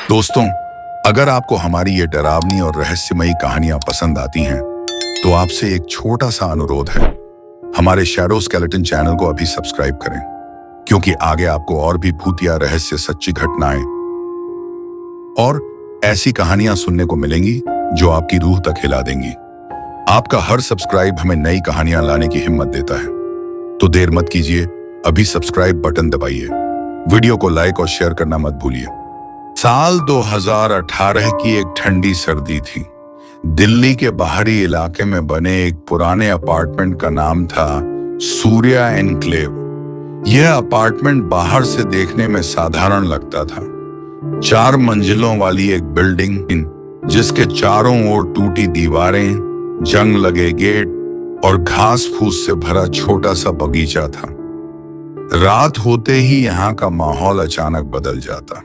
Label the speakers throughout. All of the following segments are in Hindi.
Speaker 1: दोस्तों, अगर आपको हमारी ये डरावनी और रहस्यमयी कहानियां पसंद आती हैं, तो आपसे एक छोटा सा अनुरोध है। हमारे शैडो स्केलेटन चैनल को अभी सब्सक्राइब करें, क्योंकि आगे आपको और भी भूतिया रहस्य, सच्ची घटनाएं और ऐसी कहानियां सुनने को मिलेंगी जो आपकी रूह तक हिला देंगी। आपका हर सब्सक्राइब हमें नई कहानियां लाने की हिम्मत देता है। तो देर मत कीजिए, अभी सब्सक्राइब बटन दबाइए, वीडियो को लाइक और शेयर करना मत भूलिए। साल 2018 की एक ठंडी सर्दी थी। दिल्ली के बाहरी इलाके में बने एक पुराने अपार्टमेंट का नाम था सूर्या एनक्लेव। यह अपार्टमेंट बाहर से देखने में साधारण लगता था। 4 मंजिलों वाली एक बिल्डिंग, जिसके चारों ओर टूटी दीवारें, जंग लगे गेट और घास फूस से भरा छोटा सा बगीचा था। रात होते ही यहाँ का माहौल अचानक बदल जाता।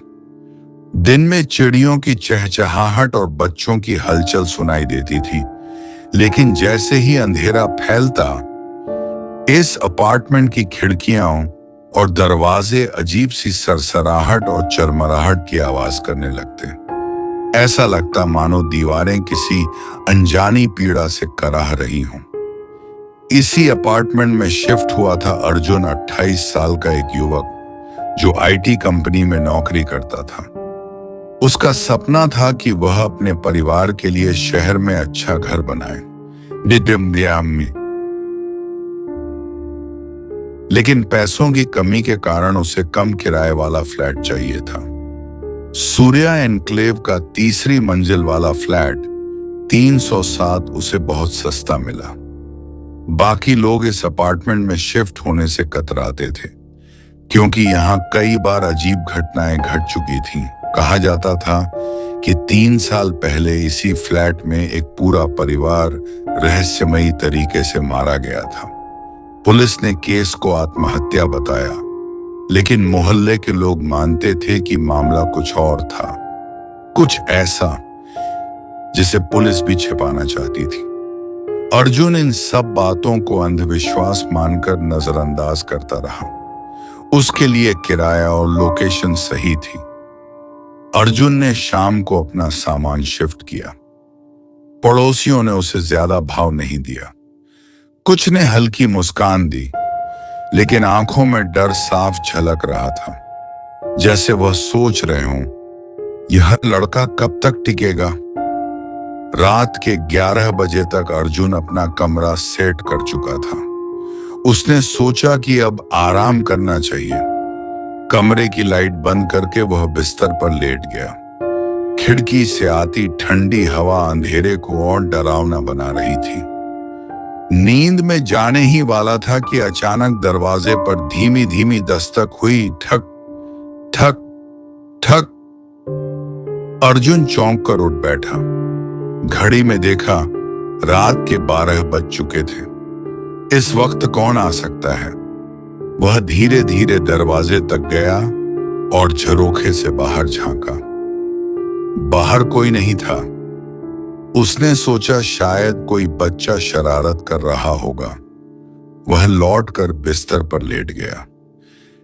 Speaker 1: दिन में चिड़ियों की चहचहाहट और बच्चों की हलचल सुनाई देती थी, लेकिन जैसे ही अंधेरा फैलता, इस अपार्टमेंट की खिड़कियां और दरवाजे अजीब सी सरसराहट और चरमराहट की आवाज करने लगते। ऐसा लगता मानो दीवारें किसी अनजानी पीड़ा से कराह रही हों। इसी अपार्टमेंट में शिफ्ट हुआ था अर्जुन, 28 साल का एक युवक जो आईटी कंपनी में नौकरी करता था। उसका सपना था कि वह अपने परिवार के लिए शहर में अच्छा घर बनाए, लेकिन पैसों की कमी के कारण उसे कम किराए वाला फ्लैट चाहिए था। सूर्या एनक्लेव का 3री मंजिल वाला फ्लैट 307 उसे बहुत सस्ता मिला। बाकी लोग इस अपार्टमेंट में शिफ्ट होने से कतराते थे, क्योंकि यहाँ कई बार अजीब घटनाएं घट चुकी थीं। कहा जाता था कि 3 साल पहले इसी फ्लैट में एक पूरा परिवार रहस्यमयी तरीके से मारा गया था। पुलिस ने केस को आत्महत्या बताया, लेकिन मोहल्ले के लोग मानते थे कि मामला कुछ और था, कुछ ऐसा जिसे पुलिस भी छिपाना चाहती थी। अर्जुन इन सब बातों को अंधविश्वास मानकर नजरअंदाज करता रहा। उसके लिए किराया और लोकेशन सही थी। अर्जुन ने शाम को अपना सामान शिफ्ट किया। पड़ोसियों ने उसे ज्यादा भाव नहीं दिया। कुछ ने हल्की मुस्कान दी, लेकिन आंखों में डर साफ झलक रहा था, जैसे वह सोच रहे हों, यह लड़का कब तक टिकेगा। रात के 11 बजे तक अर्जुन अपना कमरा सेट कर चुका था। उसने सोचा कि अब आराम करना चाहिए। कमरे की लाइट बंद करके वह बिस्तर पर लेट गया। खिड़की से आती ठंडी हवा अंधेरे को और डरावना बना रही थी। नींद में जाने ही वाला था कि अचानक दरवाजे पर धीमी धीमी दस्तक हुई। ठक ठक ठक। अर्जुन चौंक कर उठ बैठा। घड़ी में देखा, रात के 12 बज चुके थे। इस वक्त कौन आ सकता है? वह धीरे धीरे दरवाजे तक गया और झरोखे से बाहर झांका। बाहर कोई नहीं था। उसने सोचा शायद कोई बच्चा शरारत कर रहा होगा। वह लौटकर बिस्तर पर लेट गया,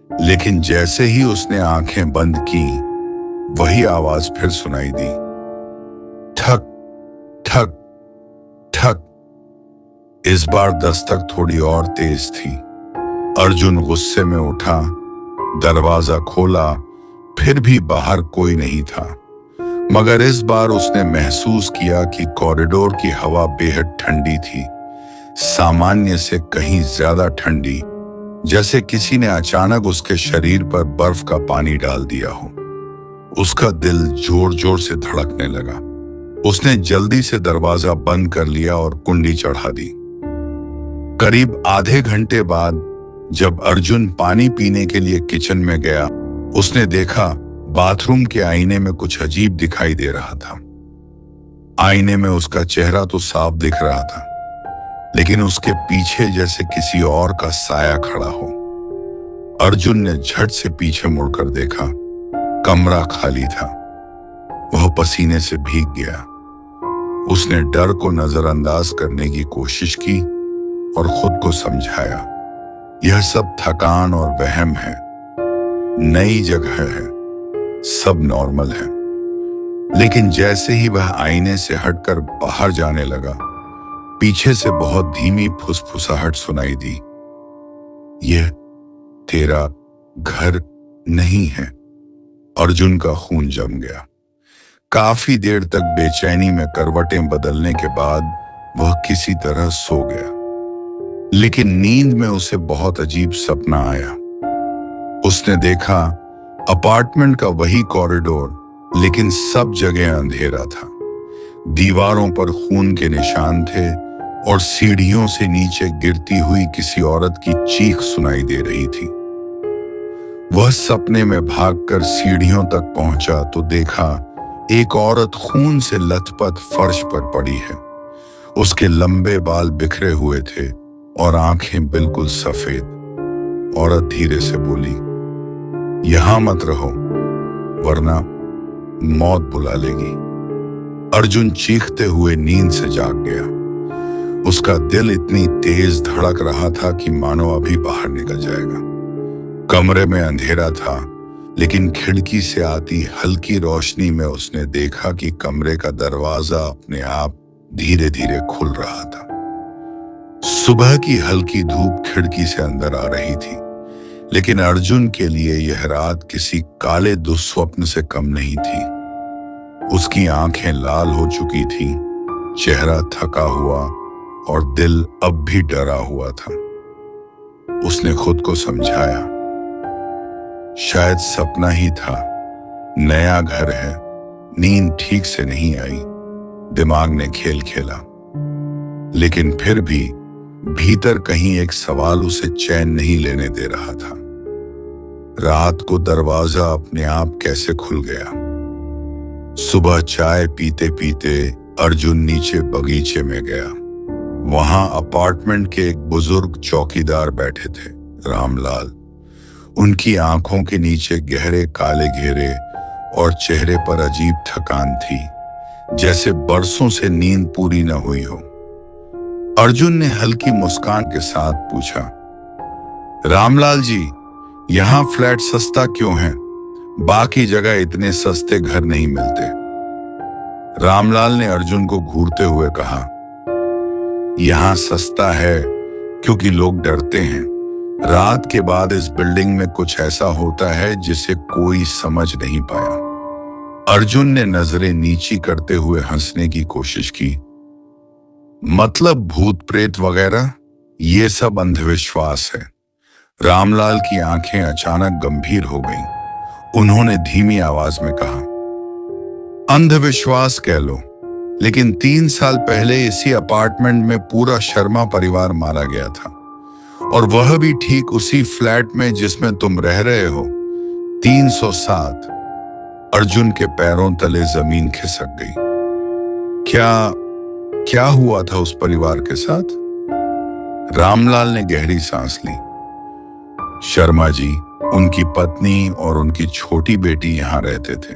Speaker 1: लेकिन जैसे ही उसने आंखें बंद की, वही आवाज फिर सुनाई दी। ठक ठक ठक। इस बार दस्तक थोड़ी और तेज थी। अर्जुन गुस्से में उठा, दरवाजा खोला, फिर भी बाहर कोई नहीं था। मगर इस बार उसने महसूस किया कि कॉरिडोर की हवा बेहद ठंडी थी, सामान्य से कहीं ज्यादा ठंडी, जैसे किसी ने अचानक उसके शरीर पर बर्फ का पानी डाल दिया हो। उसका दिल जोर जोर से धड़कने लगा। उसने जल्दी से दरवाजा बंद कर लिया और कुंडी चढ़ा दी। करीब आधे घंटे बाद जब अर्जुन पानी पीने के लिए किचन में गया, उसने देखा बाथरूम के आईने में कुछ अजीब दिखाई दे रहा था। आईने में उसका चेहरा तो साफ दिख रहा था, लेकिन उसके पीछे जैसे किसी और का साया खड़ा हो। अर्जुन ने झट से पीछे मुड़कर देखा। कमरा खाली था। वह पसीने से भीग गया। उसने डर को नजरअंदाज करने की कोशिश की और खुद को समझाया, यह सब थकान और वहम है, नई जगह है, सब नॉर्मल है। लेकिन जैसे ही वह आईने से हटकर बाहर जाने लगा, पीछे से बहुत धीमी फुसफुसाहट सुनाई दी। यह तेरा घर नहीं है। अर्जुन का खून जम गया। काफी देर तक बेचैनी में करवटें बदलने के बाद वह किसी तरह सो गया। लेकिन नींद में उसे बहुत अजीब सपना आया। उसने देखा अपार्टमेंट का वही कॉरिडोर, लेकिन सब जगह अंधेरा था। दीवारों पर खून के निशान थे और सीढ़ियों से नीचे गिरती हुई किसी औरत की चीख सुनाई दे रही थी। वह सपने में भागकर सीढ़ियों तक पहुंचा तो देखा एक औरत खून से लथपथ फर्श पर पड़ी है। उसके लंबे बाल बिखरे हुए थे और आंखें बिल्कुल सफेद। औरत धीरे से बोली, यहां मत रहो वरना मौत बुला लेगी। अर्जुन चीखते हुए नींद से जाग गया। उसका दिल इतनी तेज धड़क रहा था कि मानो अभी बाहर निकल जाएगा। कमरे में अंधेरा था, लेकिन खिड़की से आती हल्की रोशनी में उसने देखा कि कमरे का दरवाजा अपने आप धीरे धीरे खुल रहा था। सुबह की हल्की धूप खिड़की से अंदर आ रही थी, लेकिन अर्जुन के लिए यह रात किसी काले दुस्वप्न से कम नहीं थी। उसकी आंखें लाल हो चुकी थीं, चेहरा थका हुआ और दिल अब भी डरा हुआ था। उसने खुद को समझाया, शायद सपना ही था। नया घर है, नींद ठीक से नहीं आई, दिमाग ने खेल खेला। लेकिन फिर भी भीतर कहीं एक सवाल उसे चैन नहीं लेने दे रहा था। रात को दरवाजा अपने आप कैसे खुल गया? सुबह चाय पीते पीते अर्जुन नीचे बगीचे में गया। वहां अपार्टमेंट के एक बुजुर्ग चौकीदार बैठे थे, रामलाल। उनकी आंखों के नीचे गहरे काले घेरे और चेहरे पर अजीब थकान थी, जैसे बरसों से नींद पूरी न हुई हो। अर्जुन ने हल्की मुस्कान के साथ पूछा, रामलाल जी, यहां फ्लैट सस्ता क्यों है? बाकी जगह इतने सस्ते घर नहीं मिलते। रामलाल ने अर्जुन को घूरते हुए कहा, यहां सस्ता है क्योंकि लोग डरते हैं। रात के बाद इस बिल्डिंग में कुछ ऐसा होता है जिसे कोई समझ नहीं पाया। अर्जुन ने नजरें नीची करते हुए हंसने की कोशिश की। मतलब भूत प्रेत वगैरह? ये सब अंधविश्वास है। रामलाल की आंखें अचानक गंभीर हो गईं। उन्होंने धीमी आवाज में कहा, अंधविश्वास कह लो, लेकिन 3 साल पहले इसी अपार्टमेंट में पूरा शर्मा परिवार मारा गया था, और वह भी ठीक उसी फ्लैट में जिसमें तुम रह रहे हो, 307। अर्जुन के पैरों तले जमीन खिसक गई। क्या हुआ था उस परिवार के साथ? रामलाल ने गहरी सांस ली। शर्मा जी, उनकी पत्नी और उनकी छोटी बेटी यहां रहते थे।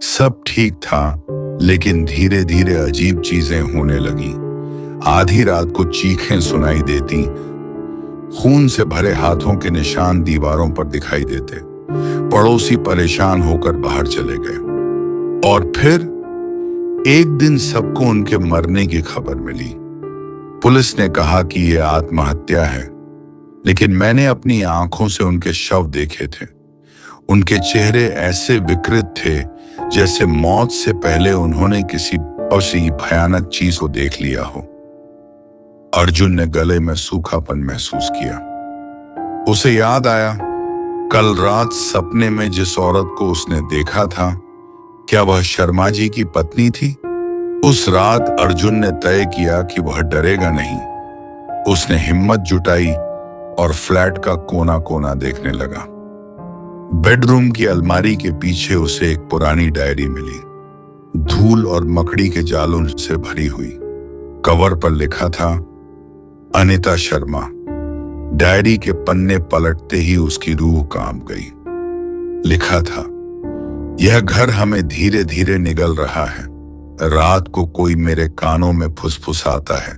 Speaker 1: सब ठीक था, लेकिन धीरे धीरे अजीब चीजें होने लगी। आधी रात को चीखें सुनाई देती, खून से भरे हाथों के निशान दीवारों पर दिखाई देते। पड़ोसी परेशान होकर बाहर चले गए। और फिर एक दिन सबको उनके मरने की खबर मिली। पुलिस ने कहा कि यह आत्महत्या है, लेकिन मैंने अपनी आंखों से उनके शव देखे थे। उनके चेहरे ऐसे विकृत थे जैसे मौत से पहले उन्होंने किसी ऐसी भयानक चीज को देख लिया हो। अर्जुन ने गले में सूखापन महसूस किया। उसे याद आया, कल रात सपने में जिस औरत को उसने देखा था, क्या वह शर्मा जी की पत्नी थी? उस रात अर्जुन ने तय किया कि वह डरेगा नहीं। उसने हिम्मत जुटाई और फ्लैट का कोना कोना देखने लगा। बेडरूम की अलमारी के पीछे उसे एक पुरानी डायरी मिली, धूल और मकड़ी के जालों से भरी हुई। कवर पर लिखा था, अनिता शर्मा। डायरी के पन्ने पलटते ही उसकी रूह कांप गई। लिखा था, यह घर हमें धीरे धीरे निगल रहा है। रात को कोई मेरे कानों में फुसफुसाता है।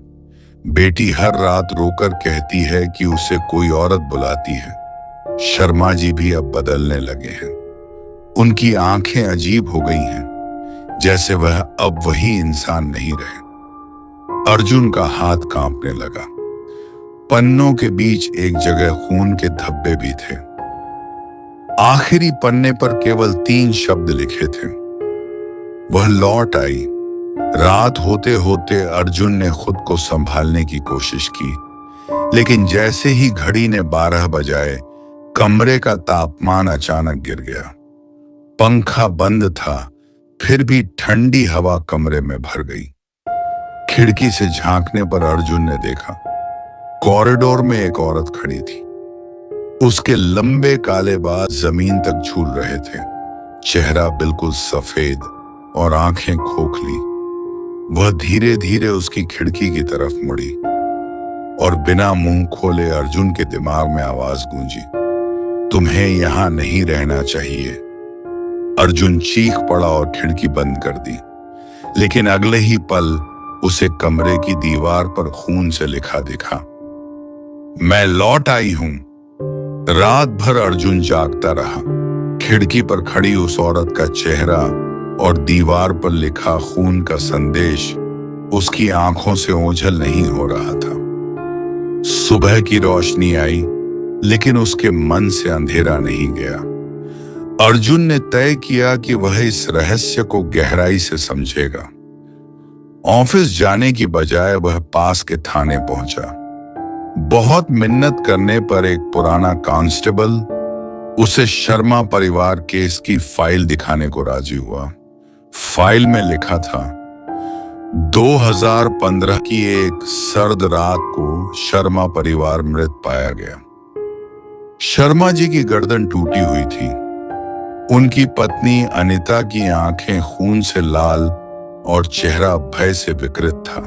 Speaker 1: बेटी हर रात रोकर कहती है कि उसे कोई औरत बुलाती है। शर्मा जी भी अब बदलने लगे हैं। उनकी आंखें अजीब हो गई हैं, जैसे वह अब वही इंसान नहीं रहे। अर्जुन का हाथ कांपने लगा। पन्नों के बीच एक जगह खून के धब्बे भी थे। आखिरी पन्ने पर केवल 3 शब्द लिखे थे, वह लौट आई। रात होते होते अर्जुन ने खुद को संभालने की कोशिश की, लेकिन जैसे ही घड़ी ने 12 बजाए, कमरे का तापमान अचानक गिर गया। पंखा बंद था, फिर भी ठंडी हवा कमरे में भर गई। खिड़की से झांकने पर अर्जुन ने देखा, कॉरिडोर में एक औरत खड़ी थी। उसके लंबे काले बाल जमीन तक झूल रहे थे, चेहरा बिल्कुल सफेद और आंखें खोखली। वह धीरे धीरे उसकी खिड़की की तरफ मुड़ी और बिना मुंह खोले अर्जुन के दिमाग में आवाज गूंजी, तुम्हें यहां नहीं रहना चाहिए। अर्जुन चीख पड़ा और खिड़की बंद कर दी, लेकिन अगले ही पल उसे कमरे की दीवार पर खून से लिखा दिखा, मैं लौट आई हूं। रात भर अर्जुन जागता रहा। खिड़की पर खड़ी उस औरत का चेहरा और दीवार पर लिखा खून का संदेश उसकी आंखों से ओझल नहीं हो रहा था। सुबह की रोशनी आई, लेकिन उसके मन से अंधेरा नहीं गया। अर्जुन ने तय किया कि वह इस रहस्य को गहराई से समझेगा। ऑफिस जाने की बजाय वह पास के थाने पहुंचा। बहुत मिन्नत करने पर एक पुराना कांस्टेबल उसे शर्मा परिवार केस की फाइल दिखाने को राजी हुआ। फाइल में लिखा था, 2015 की एक सर्द रात को शर्मा परिवार मृत पाया गया। शर्मा जी की गर्दन टूटी हुई थी। उनकी पत्नी अनिता की आंखें खून से लाल और चेहरा भय से विकृत था।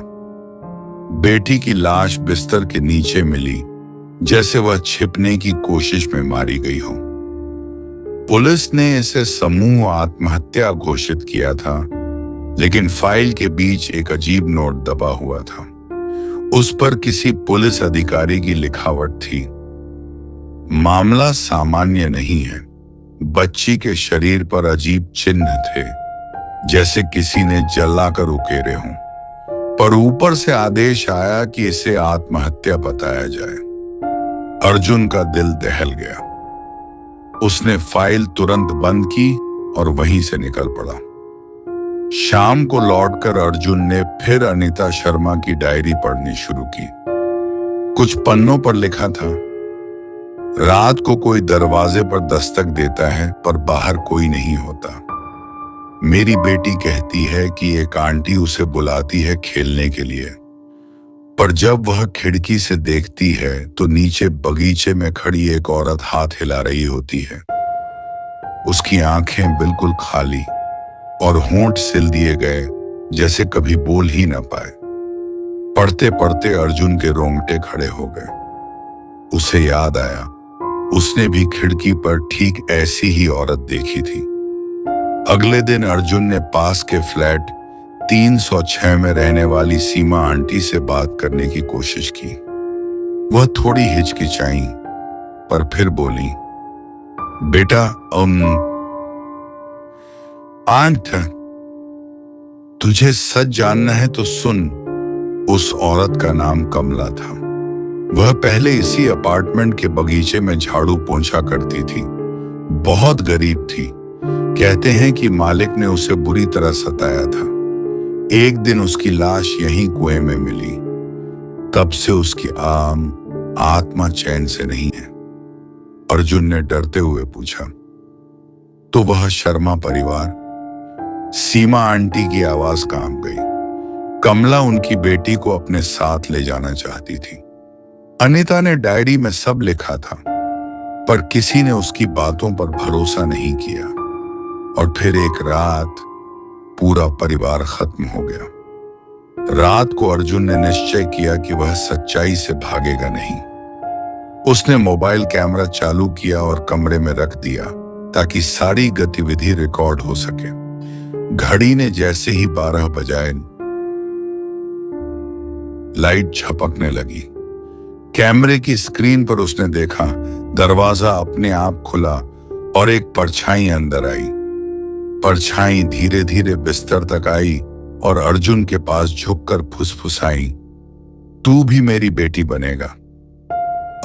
Speaker 1: बेटी की लाश बिस्तर के नीचे मिली, जैसे वह छिपने की कोशिश में मारी गई हो। पुलिस ने इसे समूह आत्महत्या घोषित किया था, लेकिन फाइल के बीच एक अजीब नोट दबा हुआ था। उस पर किसी पुलिस अधिकारी की लिखावट थी, मामला सामान्य नहीं है। बच्ची के शरीर पर अजीब चिन्ह थे, जैसे किसी ने जलाकर उकेरे हों, पर ऊपर से आदेश आया कि इसे आत्महत्या बताया जाए। अर्जुन का दिल दहल गया। उसने फाइल तुरंत बंद की और वहीं से निकल पड़ा। शाम को लौटकर अर्जुन ने फिर अनीता शर्मा की डायरी पढ़नी शुरू की। कुछ पन्नों पर लिखा था, रात को कोई दरवाजे पर दस्तक देता है, पर बाहर कोई नहीं होता। मेरी बेटी कहती है कि एक आंटी उसे बुलाती है खेलने के लिए, पर जब वह खिड़की से देखती है तो नीचे बगीचे में खड़ी एक औरत हाथ हिला रही होती है। उसकी आंखें बिल्कुल खाली और होंठ सिल दिए गए, जैसे कभी बोल ही ना पाए। पढ़ते पढ़ते अर्जुन के रोंगटे खड़े हो गए। उसे याद आया, उसने भी खिड़की पर ठीक ऐसी ही औरत देखी थी। अगले दिन अर्जुन ने पास के फ्लैट 306 में रहने वाली सीमा आंटी से बात करने की कोशिश की। वह थोड़ी हिचकिचाई, पर फिर बोली, बेटा आंट, तुझे सच जानना है तो सुन। उस औरत का नाम कमला था। वह पहले इसी अपार्टमेंट के बगीचे में झाड़ू पोंछा करती थी। बहुत गरीब थी। कहते हैं कि मालिक ने उसे बुरी तरह सताया था। एक दिन उसकी लाश यहीं कुएं में मिली। तब से उसकी आत्मा चैन से नहीं है। अर्जुन ने डरते हुए पूछा, तो वह शर्मा परिवार? सीमा आंटी की आवाज कांप गई। कमला उनकी बेटी को अपने साथ ले जाना चाहती थी। अनीता ने डायरी में सब लिखा था, पर किसी ने उसकी बातों पर भरोसा नहीं किया। और फिर एक रात पूरा परिवार खत्म हो गया। रात को अर्जुन ने निश्चय किया कि वह सच्चाई से भागेगा नहीं। उसने मोबाइल कैमरा चालू किया और कमरे में रख दिया, ताकि सारी गतिविधि रिकॉर्ड हो सके। घड़ी ने जैसे ही 12 बजाए, लाइट झपकने लगी। कैमरे की स्क्रीन पर उसने देखा, दरवाजा अपने आप खुला और एक परछाई अंदर आई। परछाई धीरे धीरे बिस्तर तक आई और अर्जुन के पास झुककर फुसफुसाई, तू भी मेरी बेटी बनेगा।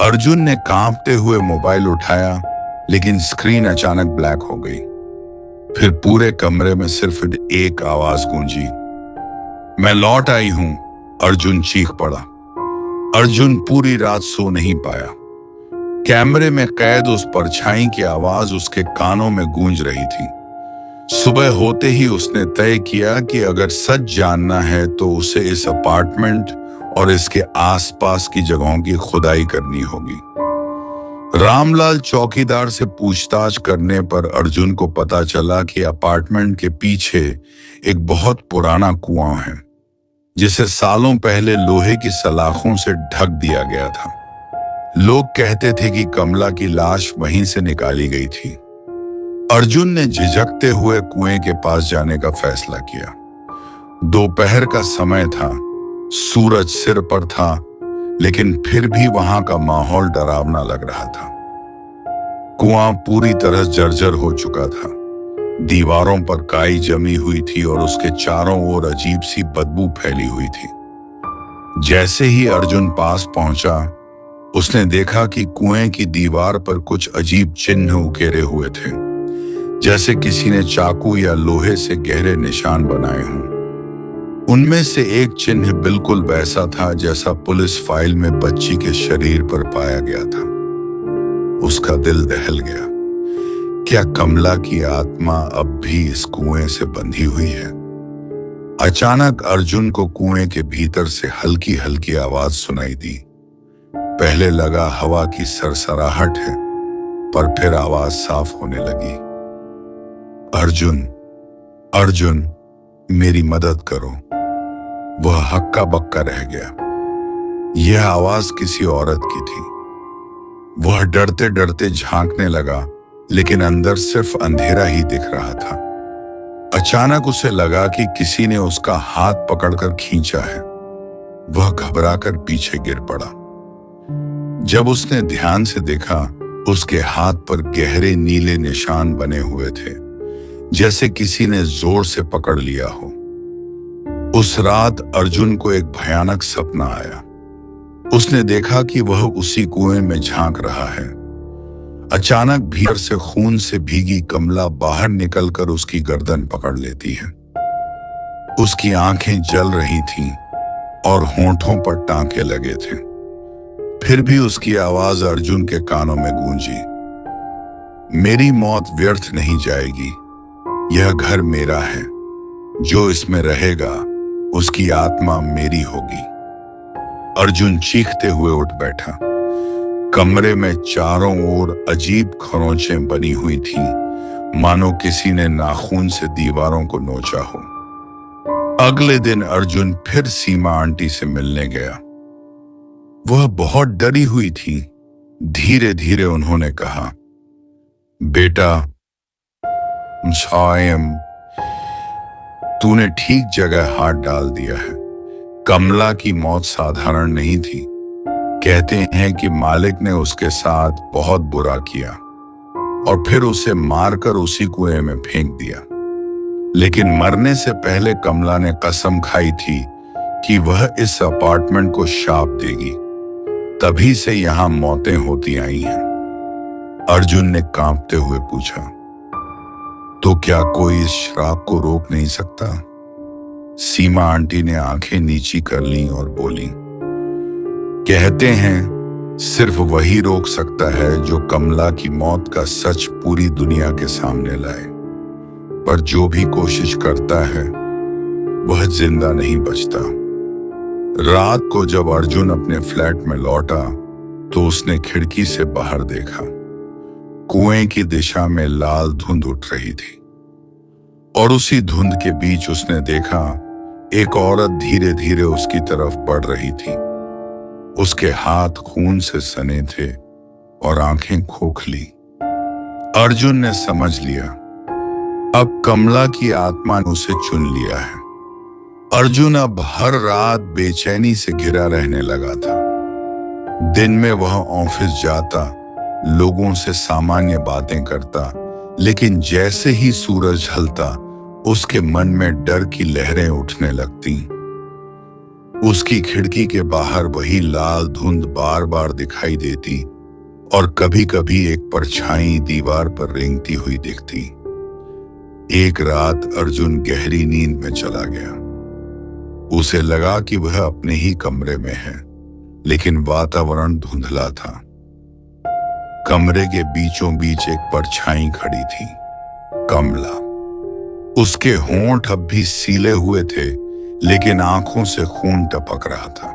Speaker 1: अर्जुन ने कांपते हुए मोबाइल उठाया, लेकिन स्क्रीन अचानक ब्लैक हो गई। फिर पूरे कमरे में सिर्फ एक आवाज गूंजी, मैं लौट आई हूं। अर्जुन चीख पड़ा। अर्जुन पूरी रात सो नहीं पाया। कैमरे में कैद उस परछाई की आवाज उसके कानों में गूंज रही थी। सुबह होते ही उसने तय किया कि अगर सच जानना है तो उसे इस अपार्टमेंट और इसके आसपास की जगहों की खुदाई करनी होगी। रामलाल चौकीदार से पूछताछ करने पर अर्जुन को पता चला कि अपार्टमेंट के पीछे एक बहुत पुराना कुआं है, जिसे सालों पहले लोहे की सलाखों से ढक दिया गया था। लोग कहते थे कि कमला की लाश वहीं से निकाली गई थी। अर्जुन ने झिझकते हुए कुएं के पास जाने का फैसला किया। दोपहर का समय था, सूरज सिर पर था, लेकिन फिर भी वहां का माहौल डरावना लग रहा था। कुआं पूरी तरह जर्जर हो चुका था। दीवारों पर काई जमी हुई थी और उसके चारों ओर अजीब सी बदबू फैली हुई थी। जैसे ही अर्जुन पास पहुंचा, उसने देखा कि कुएं की दीवार पर कुछ अजीब चिन्ह उकेरे हुए थे, जैसे किसी ने चाकू या लोहे से गहरे निशान बनाए हों। उनमें से एक चिन्ह बिल्कुल वैसा था जैसा पुलिस फाइल में बच्ची के शरीर पर पाया गया था। उसका दिल दहल गया। क्या कमला की आत्मा अब भी इस कुएं से बंधी हुई है? अचानक अर्जुन को कुएं के भीतर से हल्की हल्की आवाज सुनाई दी। पहले लगा हवा की सरसराहट है, पर फिर आवाज साफ होने लगी। अर्जुन, अर्जुन, मेरी मदद करो। वह हक्का बक्का रह गया। यह आवाज किसी औरत की थी। वह डरते डरते झांकने लगा, लेकिन अंदर सिर्फ अंधेरा ही दिख रहा था। अचानक उसे लगा कि किसी ने उसका हाथ पकड़कर खींचा है। वह घबराकर पीछे गिर पड़ा। जब उसने ध्यान से देखा, उसके हाथ पर गहरे नीले निशान बने हुए थे, जैसे किसी ने जोर से पकड़ लिया हो। उस रात अर्जुन को एक भयानक सपना आया। उसने देखा कि वह उसी कुएं में झांक रहा है। अचानक भीतर से खून से भीगी कमला बाहर निकलकर उसकी गर्दन पकड़ लेती है। उसकी आंखें जल रही थीं और होंठों पर टांके लगे थे। फिर भी उसकी आवाज अर्जुन के कानों में गूंजी, मेरी मौत व्यर्थ नहीं जाएगी। यह घर मेरा है। जो इसमें रहेगा उसकी आत्मा मेरी होगी। अर्जुन चीखते हुए उठ बैठा। कमरे में चारों ओर अजीब खरोंचें बनी हुई थीं, मानो किसी ने नाखून से दीवारों को नोचा हो। अगले दिन अर्जुन फिर सीमा आंटी से मिलने गया। वह बहुत डरी हुई थी। धीरे धीरे उन्होंने कहा, बेटा सायम, तूने ठीक जगह हाथ डाल दिया है। कमला की मौत साधारण नहीं थी। कहते हैं कि मालिक ने उसके साथ बहुत बुरा किया और फिर उसे मारकर उसी कुएं में फेंक दिया। लेकिन मरने से पहले कमला ने कसम खाई थी कि वह इस अपार्टमेंट को शाप देगी। तभी से यहां मौतें होती आई हैं। अर्जुन ने कांपते हुए पूछा, तो क्या कोई इस श्राप को रोक नहीं सकता? सीमा आंटी ने आंखें नीची कर लीं और बोली, कहते हैं सिर्फ वही रोक सकता है जो कमला की मौत का सच पूरी दुनिया के सामने लाए। पर जो भी कोशिश करता है वह जिंदा नहीं बचता। रात को जब अर्जुन अपने फ्लैट में लौटा तो उसने खिड़की से बाहर देखा। कुएं की दिशा में लाल धुंध उठ रही थी और उसी धुंध के बीच उसने देखा एक औरत धीरे धीरे उसकी तरफ बढ़ रही थी। उसके हाथ खून से सने थे और आंखें खोखली। अर्जुन ने समझ लिया, अब कमला की आत्मा ने उसे चुन लिया है। अर्जुन अब हर रात बेचैनी से घिरा रहने लगा था। दिन में वह ऑफिस जाता, लोगों से सामान्य बातें करता, लेकिन जैसे ही सूरज ढलता उसके मन में डर की लहरें उठने लगती। उसकी खिड़की के बाहर वही लाल धुंध बार बार दिखाई देती और कभी कभी एक परछाई दीवार पर रेंगती हुई दिखती। एक रात अर्जुन गहरी नींद में चला गया। उसे लगा कि वह अपने ही कमरे में है, लेकिन वातावरण धुंधला था। कमरे के बीचों बीच एक परछाई खड़ी थी, कमला। उसके होंठ अब भी सीले हुए थे, लेकिन आंखों से खून टपक रहा था।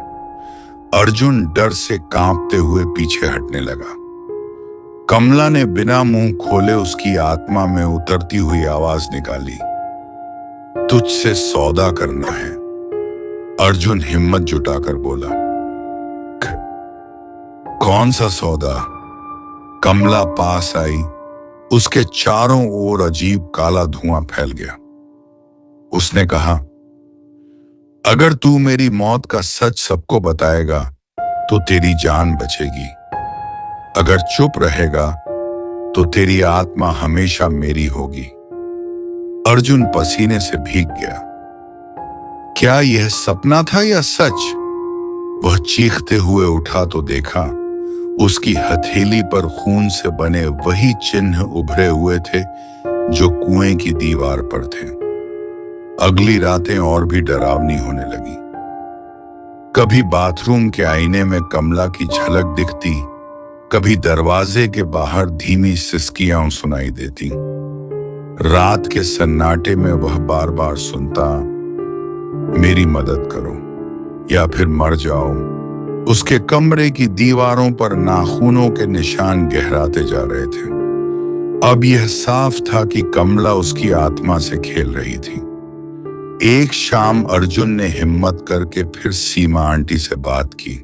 Speaker 1: अर्जुन डर से कांपते हुए पीछे हटने लगा। कमला ने बिना मुंह खोले उसकी आत्मा में उतरती हुई आवाज निकाली, तुझसे सौदा करना है। अर्जुन हिम्मत जुटाकर बोला, कौन सा सौदा? कमला पास आई। उसके चारों ओर अजीब काला धुआं फैल गया। उसने कहा, अगर तू मेरी मौत का सच सबको बताएगा तो तेरी जान बचेगी। अगर चुप रहेगा तो तेरी आत्मा हमेशा मेरी होगी। अर्जुन पसीने से भीग गया। क्या यह सपना था या सच? वह चीखते हुए उठा तो देखा उसकी हथेली पर खून से बने वही चिन्ह उभरे हुए थे जो कुएं की दीवार पर थे। अगली रातें और भी डरावनी होने लगी। कभी बाथरूम के आईने में कमला की झलक दिखती, कभी दरवाजे के बाहर धीमी सिसकियां सुनाई देती। रात के सन्नाटे में वह बार बार सुनता, मेरी मदद करो या फिर मर जाओ। उसके कमरे की दीवारों पर नाखूनों के निशान गहराते जा रहे थे। अब यह साफ था कि कमला उसकी आत्मा से खेल रही थी। एक शाम अर्जुन ने हिम्मत करके फिर सीमा आंटी से बात की।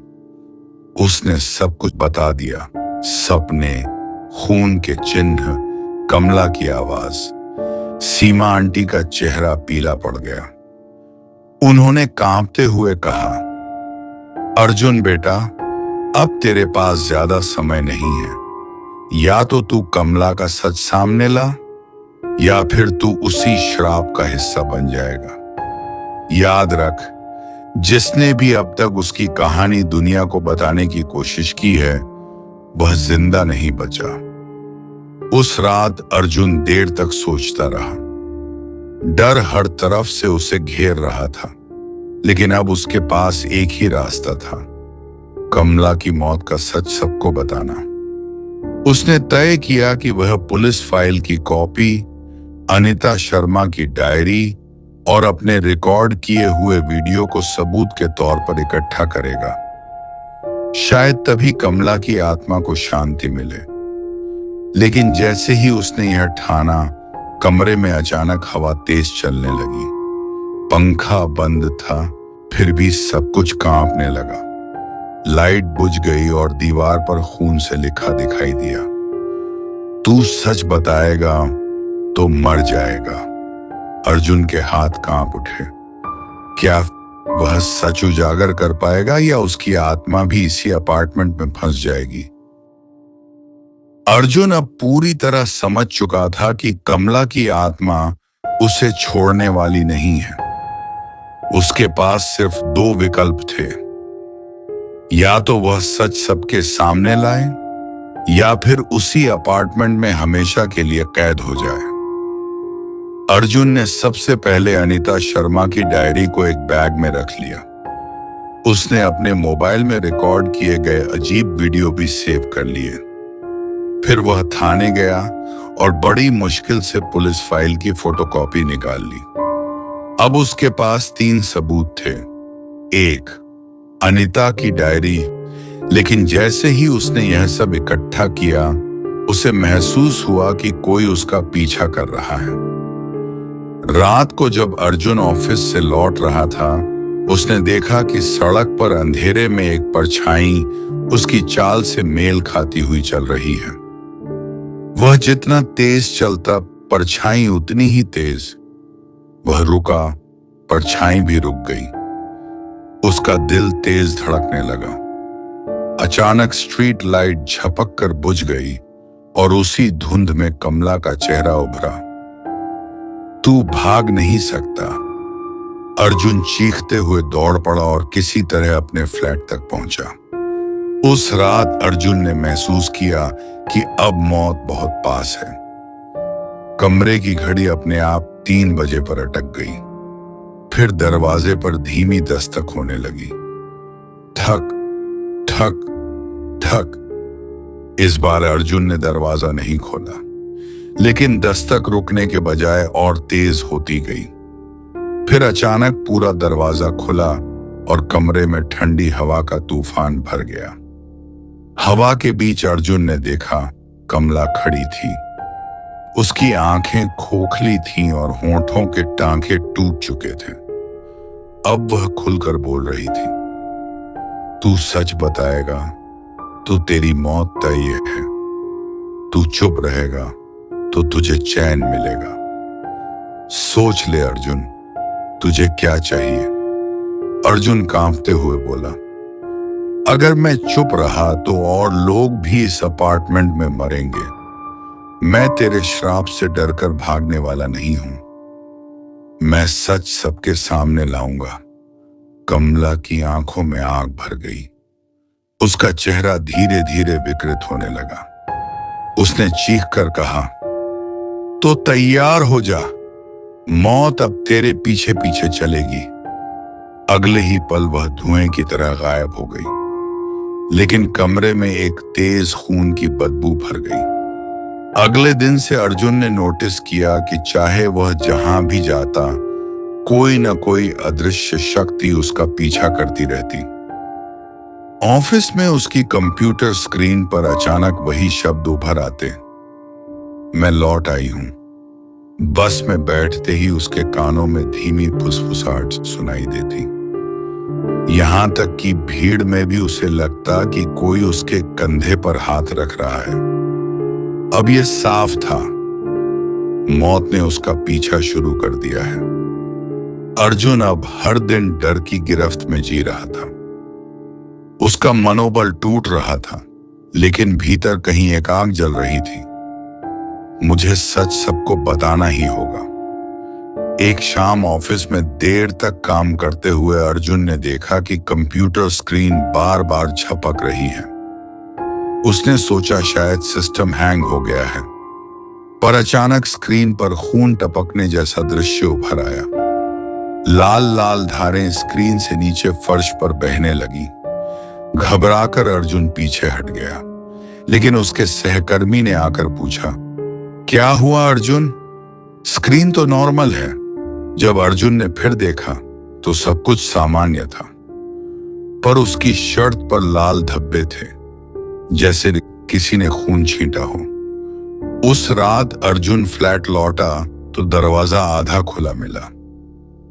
Speaker 1: उसने सब कुछ बता दिया, सपने, खून के चिन्ह, कमला की आवाज। सीमा आंटी का चेहरा पीला पड़ गया। उन्होंने कांपते हुए कहा, अर्जुन बेटा, अब तेरे पास ज्यादा समय नहीं है। या तो तू कमला का सच सामने ला या फिर तू उसी श्राप का हिस्सा बन जाएगा। याद रख, जिसने भी अब तक उसकी कहानी दुनिया को बताने की कोशिश की है वह जिंदा नहीं बचा। उस रात अर्जुन देर तक सोचता रहा। डर हर तरफ से उसे घेर रहा था, लेकिन अब उसके पास एक ही रास्ता था, कमला की मौत का सच सबको बताना। उसने तय किया कि वह पुलिस फाइल की कॉपी, अनिता शर्मा की डायरी और अपने रिकॉर्ड किए हुए वीडियो को सबूत के तौर पर इकट्ठा करेगा। शायद तभी कमला की आत्मा को शांति मिले। लेकिन जैसे ही उसने यह ठाना, कमरे में अचानक हवा तेज चलने लगी। पंखा बंद था, फिर भी सब कुछ कांपने लगा। लाइट बुझ गई और दीवार पर खून से लिखा दिखाई दिया, तू सच बताएगा तो मर जाएगा। अर्जुन के हाथ कांप उठे। क्या वह सच उजागर कर पाएगा या उसकी आत्मा भी इसी अपार्टमेंट में फंस जाएगी? अर्जुन अब पूरी तरह समझ चुका था कि कमला की आत्मा उसे छोड़ने वाली नहीं है। उसके पास सिर्फ दो विकल्प थे, या तो वह सच सबके सामने लाए या फिर उसी अपार्टमेंट में हमेशा के लिए कैद हो जाए। अर्जुन ने सबसे पहले अनीता शर्मा की डायरी को एक बैग में रख लिया। उसने अपने मोबाइल में रिकॉर्ड किए गए अजीब वीडियो भी सेव कर लिए। फिर वह थाने गया और बड़ी मुश्किल से पुलिस फाइल की फोटोकॉपी निकाल ली। अब उसके पास 3 सबूत थे। 1, अनीता की डायरी, लेकिन जैसे ही उसने यह सब इकट्ठा किया, उसे महसूस हुआ कि कोई उसका पीछा कर रहा है। रात को जब अर्जुन ऑफिस से लौट रहा था, उसने देखा कि सड़क पर अंधेरे में एक परछाई उसकी चाल से मेल खाती हुई चल रही है। वह जितना तेज चलता, परछाई उतनी ही तेज। वह रुका, परछाई भी रुक गई। उसका दिल तेज धड़कने लगा। अचानक स्ट्रीट लाइट झपक कर बुझ गई और उसी धुंध में कमला का चेहरा उभरा। तू भाग नहीं सकता। अर्जुन चीखते हुए दौड़ पड़ा और किसी तरह अपने फ्लैट तक पहुंचा। उस रात अर्जुन ने महसूस किया कि अब मौत बहुत पास है। कमरे की घड़ी अपने आप 3 बजे पर अटक गई। फिर दरवाजे पर धीमी दस्तक होने लगी। ठक ठक ठक। इस बार अर्जुन ने दरवाजा नहीं खोला, लेकिन दस्तक रुकने के बजाय और तेज होती गई। फिर अचानक पूरा दरवाजा खुला और कमरे में ठंडी हवा का तूफान भर गया। हवा के बीच अर्जुन ने देखा कमला खड़ी थी। उसकी आंखें खोखली थीं और होंठों के टांके टूट चुके थे। अब वह खुलकर बोल रही थी, तू सच बताएगा तो तेरी मौत तय है। तू चुप रहेगा तो तुझे चैन मिलेगा। सोच ले अर्जुन, तुझे क्या चाहिए? अर्जुन कांपते हुए बोला, अगर मैं चुप रहा तो और लोग भी इस अपार्टमेंट में मरेंगे। मैं तेरे श्राप से डरकर भागने वाला नहीं हूं। मैं सच सबके सामने लाऊंगा। कमला की आंखों में आग भर गई। उसका चेहरा धीरे धीरे विकृत होने लगा। उसने चीख कर कहा, तो तैयार हो जा। मौत अब तेरे पीछे पीछे चलेगी। अगले ही पल वह धुएं की तरह गायब हो गई, लेकिन कमरे में एक तेज खून की बदबू भर गई। अगले दिन से अर्जुन ने नोटिस किया कि चाहे वह जहां भी जाता, कोई न कोई अदृश्य शक्ति उसका पीछा करती रहती। ऑफिस में उसकी कंप्यूटर स्क्रीन पर अचानक वही शब्द उभर आते, मैं लौट आई हूं। बस में बैठते ही उसके कानों में धीमी फुसफुसाहट सुनाई देती। यहां तक कि भीड़ में भी उसे लगता कि कोई उसके कंधे पर हाथ रख रहा है। अब यह साफ था, मौत ने उसका पीछा शुरू कर दिया है। अर्जुन अब हर दिन डर की गिरफ्त में जी रहा था। उसका मनोबल टूट रहा था, लेकिन भीतर कहीं एक आग जल रही थी। मुझे सच सबको बताना ही होगा। एक शाम ऑफिस में देर तक काम करते हुए अर्जुन ने देखा कि कंप्यूटर स्क्रीन बार बार झपक रही है। उसने सोचा शायद सिस्टम हैंग हो गया है, पर अचानक स्क्रीन पर खून टपकने जैसा दृश्य उभर आया। लाल लाल धारें स्क्रीन से नीचे फर्श पर बहने लगी। घबराकर अर्जुन पीछे हट गया, लेकिन उसके सहकर्मी ने आकर पूछा, क्या हुआ अर्जुन? स्क्रीन तो नॉर्मल है। जब अर्जुन ने फिर देखा तो सब कुछ सामान्य था, पर उसकी शर्ट पर लाल धब्बे थे, जैसे किसी ने खून छींटा हो। उस रात अर्जुन फ्लैट लौटा तो दरवाजा आधा खुला मिला।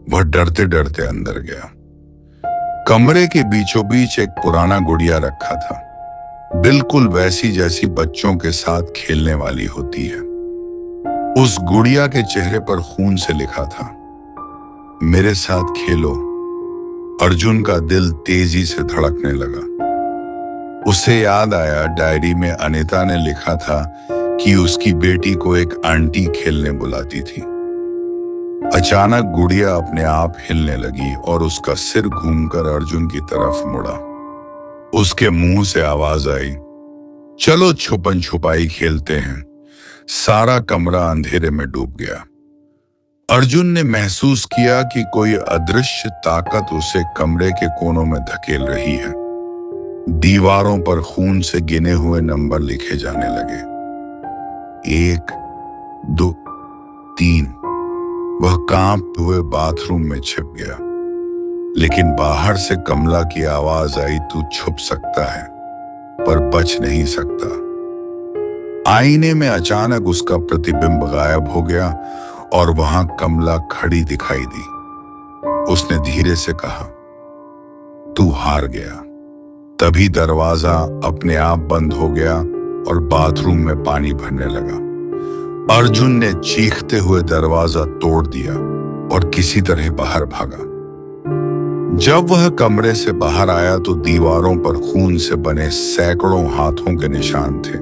Speaker 1: वह डरते डरते अंदर गया। कमरे के बीचों बीच एक पुराना गुड़िया रखा था, बिल्कुल वैसी जैसी बच्चों के साथ खेलने वाली होती है। उस गुड़िया के चेहरे पर खून से लिखा था, मेरे साथ खेलो। अर्जुन का दिल तेजी से धड़कने लगा। उसे याद आया डायरी में अनीता ने लिखा था कि उसकी बेटी को एक आंटी खेलने बुलाती थी। अचानक गुड़िया अपने आप हिलने लगी और उसका सिर घूमकर अर्जुन की तरफ मुड़ा। उसके मुंह से आवाज आई, चलो छुपन छुपाई खेलते हैं। सारा कमरा अंधेरे में डूब गया। अर्जुन ने महसूस किया कि कोई अदृश्य ताकत उसे कमरे के कोनों में धकेल रही है। दीवारों पर खून से गिने हुए नंबर लिखे जाने लगे, 1 2 3। वह कांपते हुए बाथरूम में छिप गया, लेकिन बाहर से कमला की आवाज आई, तू छुप सकता है पर बच नहीं सकता। आईने में अचानक उसका प्रतिबिंब गायब हो गया और वहां कमला खड़ी दिखाई दी। उसने धीरे से कहा, तू हार गया। तभी दरवाजा अपने आप बंद हो गया और बाथरूम में पानी भरने लगा। अर्जुन ने चीखते हुए दरवाजा तोड़ दिया और किसी तरह बाहर भागा। जब वह कमरे से बाहर आया तो दीवारों पर खून से बने सैकड़ों हाथों के निशान थे।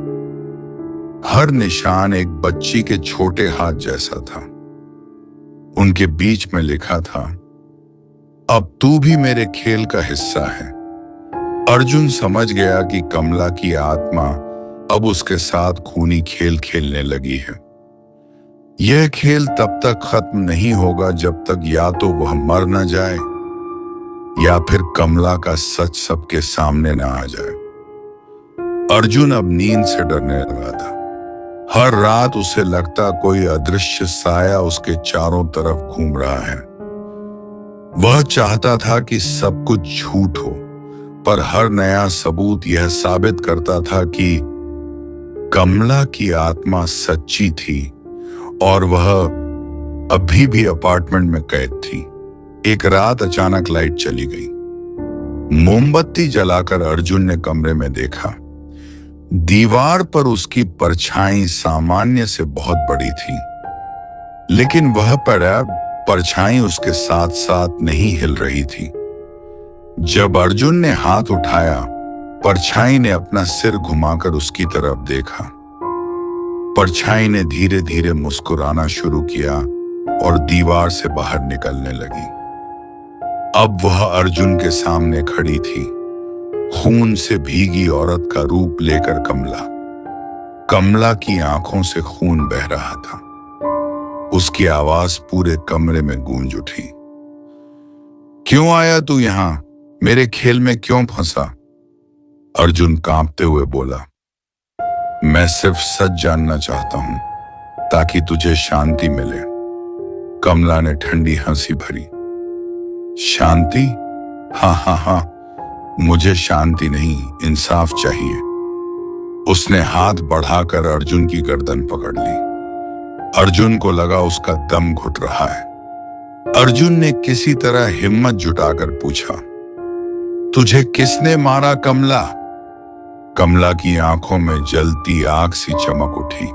Speaker 1: हर निशान एक बच्ची के छोटे हाथ जैसा था। उनके बीच में लिखा था, अब तू भी मेरे खेल का हिस्सा है। अर्जुन समझ गया कि कमला की आत्मा अब उसके साथ खूनी खेल खेलने लगी है। यह खेल तब तक खत्म नहीं होगा जब तक या तो वह मर न जाए या फिर कमला का सच सबके सामने न आ जाए। अर्जुन अब नींद से डरने लगा था। हर रात उसे लगता कोई अदृश्य साया उसके चारों तरफ घूम रहा है। वह चाहता था कि सब कुछ झूठ हो, पर हर नया सबूत यह साबित करता था कि कमला की आत्मा सच्ची थी और वह अभी भी अपार्टमेंट में कैद थी। एक रात अचानक लाइट चली गई। मोमबत्ती जलाकर अर्जुन ने कमरे में देखा। दीवार पर उसकी परछाई सामान्य से बहुत बड़ी थी, लेकिन वह परछाई उसके साथ साथ नहीं हिल रही थी। जब अर्जुन ने हाथ उठाया, परछाई ने अपना सिर घुमाकर उसकी तरफ देखा। परछाई ने धीरे धीरे मुस्कुराना शुरू किया और दीवार से बाहर निकलने लगी। अब वह अर्जुन के सामने खड़ी थी, खून से भीगी औरत का रूप लेकर कमला की आंखों से खून बह रहा था। उसकी आवाज पूरे कमरे में गूंज उठी। क्यों आया तू यहां? मेरे खेल में क्यों फंसा? अर्जुन कांपते हुए बोला, मैं सिर्फ सच जानना चाहता हूं ताकि तुझे शांति मिले। कमला ने ठंडी हंसी भरी। शांति? हाँ, मुझे शांति नहीं, इंसाफ चाहिए। उसने हाथ बढ़ाकर अर्जुन की गर्दन पकड़ ली। अर्जुन को लगा उसका दम घुट रहा है। अर्जुन ने किसी तरह हिम्मत जुटाकर पूछा, तुझे किसने मारा कमला? कमला की आंखों में जलती आग सी चमक उठी।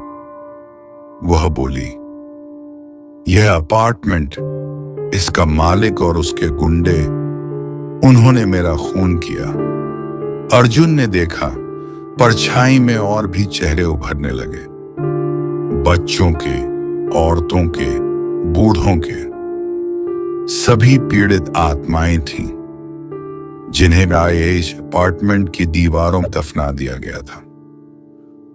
Speaker 1: वह बोली, यह अपार्टमेंट, इसका मालिक और उसके गुंडे, उन्होंने मेरा खून किया। अर्जुन ने देखा, परछाई में और भी चेहरे उभरने लगे। बच्चों के, औरतों के, बूढ़ों के, सभी पीड़ित आत्माएं थीं, जिन्हें आईएच अपार्टमेंट की दीवारों में दफना दिया गया था।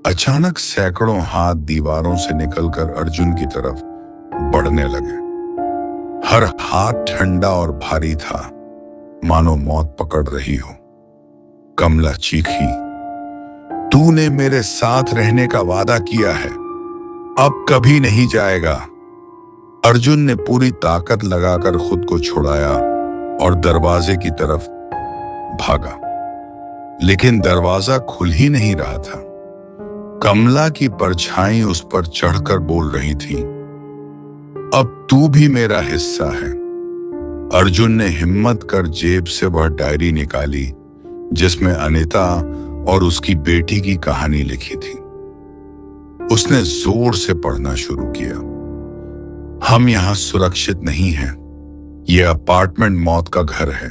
Speaker 1: अचानक सैकड़ों हाथ दीवारों से निकलकर अर्जुन की तरफ बढ़ने लगे। हर हाथ ठंडा और भारी था, मानो मौत पकड़ रही हो। कमला चीखी, तूने मेरे साथ रहने का वादा किया है, अब कभी नहीं जाएगा। अर्जुन ने पूरी ताकत लगाकर खुद को छुड़ाया और दरवाजे की तरफ भागा, लेकिन दरवाजा खुल ही नहीं रहा था। कमला की परछाई उस पर चढ़कर बोल रही थी, अब तू भी मेरा हिस्सा है। अर्जुन ने हिम्मत कर जेब से वह डायरी निकाली जिसमें अनीता और उसकी बेटी की कहानी लिखी थी। उसने जोर से पढ़ना शुरू किया। हम यहां सुरक्षित नहीं हैं। यह अपार्टमेंट मौत का घर है।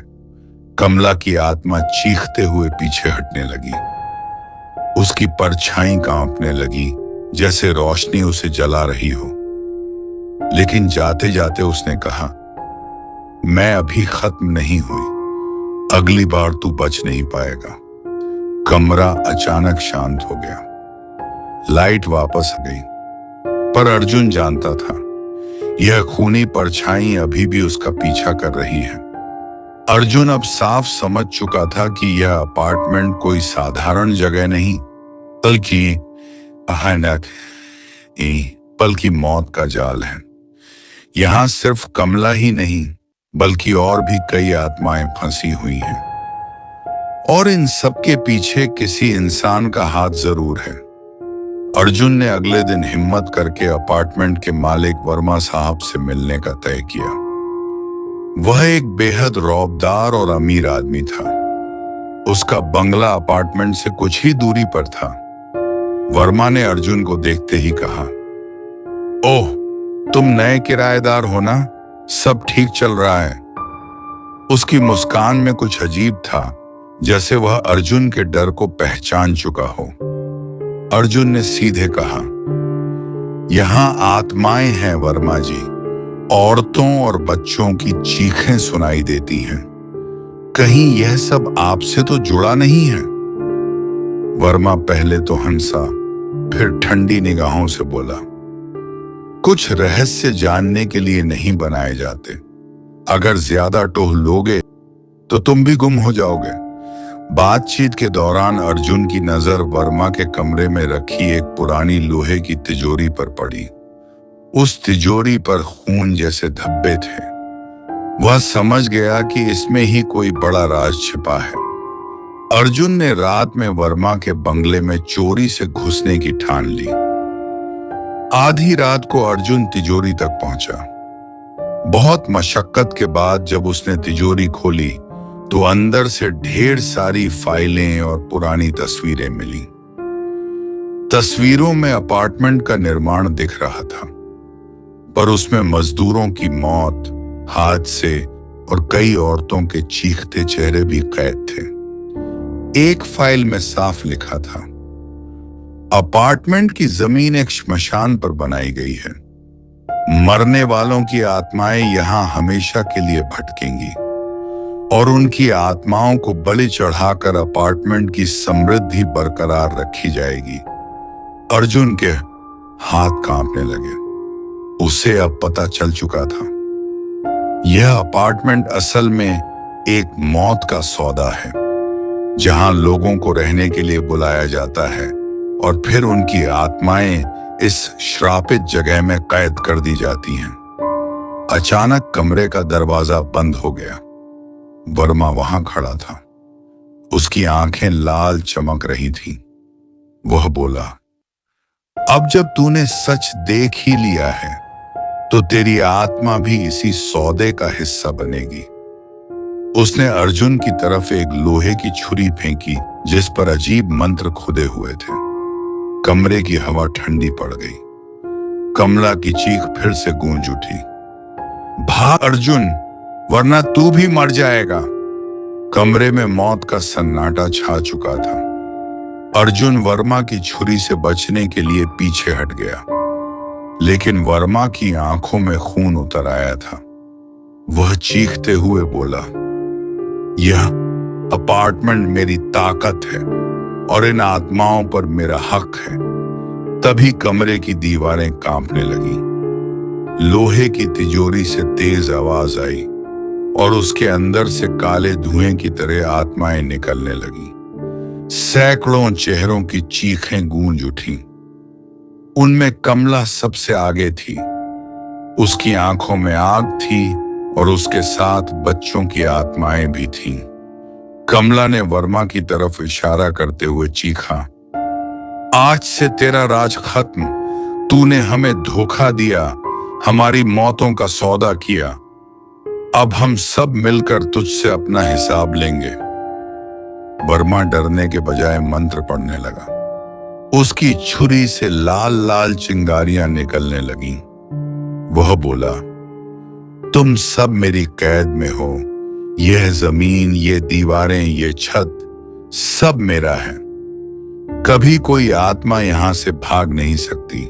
Speaker 1: कमला की आत्मा चीखते हुए पीछे हटने लगी। उसकी परछाई कांपने लगी जैसे रोशनी उसे जला रही हो। लेकिन जाते जाते उसने कहा, मैं अभी खत्म नहीं हुई, अगली बार तू बच नहीं पाएगा। कमरा अचानक शांत हो गया। लाइट वापस आ गई, पर अर्जुन जानता था यह खूनी परछाई अभी भी उसका पीछा कर रही है। अर्जुन अब साफ समझ चुका था कि यह अपार्टमेंट कोई साधारण जगह नहीं, बल्कि मौत का जाल है। यहां सिर्फ कमला ही नहीं, बल्कि और भी कई आत्माएं फंसी हुई हैं। और इन सब के पीछे किसी इंसान का हाथ जरूर है। अर्जुन ने अगले दिन हिम्मत करके अपार्टमेंट के मालिक वर्मा साहब से मिलने का तय किया। वह एक बेहद रौबदार और अमीर आदमी था। उसका बंगला अपार्टमेंट से कुछ ही दूरी पर था। वर्मा ने अर्जुन को देखते ही कहा, ओह, तुम नए किराएदार हो ना? सब ठीक चल रहा है? उसकी मुस्कान में कुछ अजीब था, जैसे वह अर्जुन के डर को पहचान चुका हो। अर्जुन ने सीधे कहा, यहां आत्माएं हैं वर्मा जी। औरतों और बच्चों की चीखें सुनाई देती हैं। कहीं यह सब आपसे तो जुड़ा नहीं है? वर्मा पहले तो हंसा, फिर ठंडी निगाहों से बोला, कुछ रहस्य जानने के लिए नहीं बनाए जाते। अगर ज्यादा टोह लोगे तो तुम भी गुम हो जाओगे। बातचीत के दौरान अर्जुन की नजर वर्मा के कमरे में रखी एक पुरानी लोहे की तिजोरी पर पड़ी। उस तिजोरी पर खून जैसे धब्बे थे। वह समझ गया कि इसमें ही कोई बड़ा राज छिपा है। अर्जुन ने रात में वर्मा के बंगले में चोरी से घुसने की ठान ली। आधी रात को अर्जुन तिजोरी तक पहुंचा। बहुत मशक्कत के बाद जब उसने तिजोरी खोली तो अंदर से ढेर सारी फाइलें और पुरानी तस्वीरें मिली। तस्वीरों में अपार्टमेंट का निर्माण दिख रहा था, पर उसमें मजदूरों की मौत, हादसे और कई औरतों के चीखते चेहरे भी कैद थे। एक फाइल में साफ लिखा था, अपार्टमेंट की जमीन एक श्मशान पर बनाई गई है। मरने वालों की आत्माएं यहां हमेशा के लिए भटकेंगी और उनकी आत्माओं को बलि चढ़ाकर अपार्टमेंट की समृद्धि बरकरार रखी जाएगी। अर्जुन के हाथ कांपने लगे। उसे अब पता चल चुका था, यह अपार्टमेंट असल में एक मौत का सौदा है, जहां लोगों को रहने के लिए बुलाया जाता है और फिर उनकी आत्माएं इस श्रापित जगह में कैद कर दी जाती हैं। अचानक कमरे का दरवाजा बंद हो गया। वर्मा वहां खड़ा था। उसकी आंखें लाल चमक रही थीं। वह बोला, अब जब तूने सच देख ही लिया है तो तेरी आत्मा भी इसी सौदे का हिस्सा बनेगी। उसने अर्जुन की तरफ एक लोहे की छुरी फेंकी जिस पर अजीब मंत्र खुदे हुए थे। कमरे की हवा ठंडी पड़ गई। कमला की चीख फिर से गूंज उठी, भाग अर्जुन, वरना तू भी मर जाएगा। कमरे में मौत का सन्नाटा छा चुका था। अर्जुन वर्मा की छुरी से बचने के लिए पीछे हट गया, लेकिन वर्मा की आंखों में खून उतर आया था। वह चीखते हुए बोला, यह अपार्टमेंट मेरी ताकत है और इन आत्माओं पर मेरा हक है। तभी कमरे की दीवारें कांपने लगी। लोहे की तिजोरी से तेज आवाज आई और उसके अंदर से काले धुएं की तरह आत्माएं निकलने लगी। सैकड़ों चेहरों की चीखें गूंज उठीं। उनमें कमला सबसे आगे थी। उसकी आंखों में आग थी और उसके साथ बच्चों की आत्माएं भी थीं। कमला ने वर्मा की तरफ इशारा करते हुए चीखा, आज से तेरा राज खत्म। तूने हमें धोखा दिया, हमारी मौतों का सौदा किया। अब हम सब मिलकर तुझसे अपना हिसाब लेंगे। वर्मा डरने के बजाय मंत्र पढ़ने लगा। उसकी छुरी से लाल लाल चिंगारियां निकलने लगीं। वह बोला, तुम सब मेरी कैद में हो। यह जमीन, ये दीवारें, ये छत, सब मेरा है। कभी कोई आत्मा यहां से भाग नहीं सकती।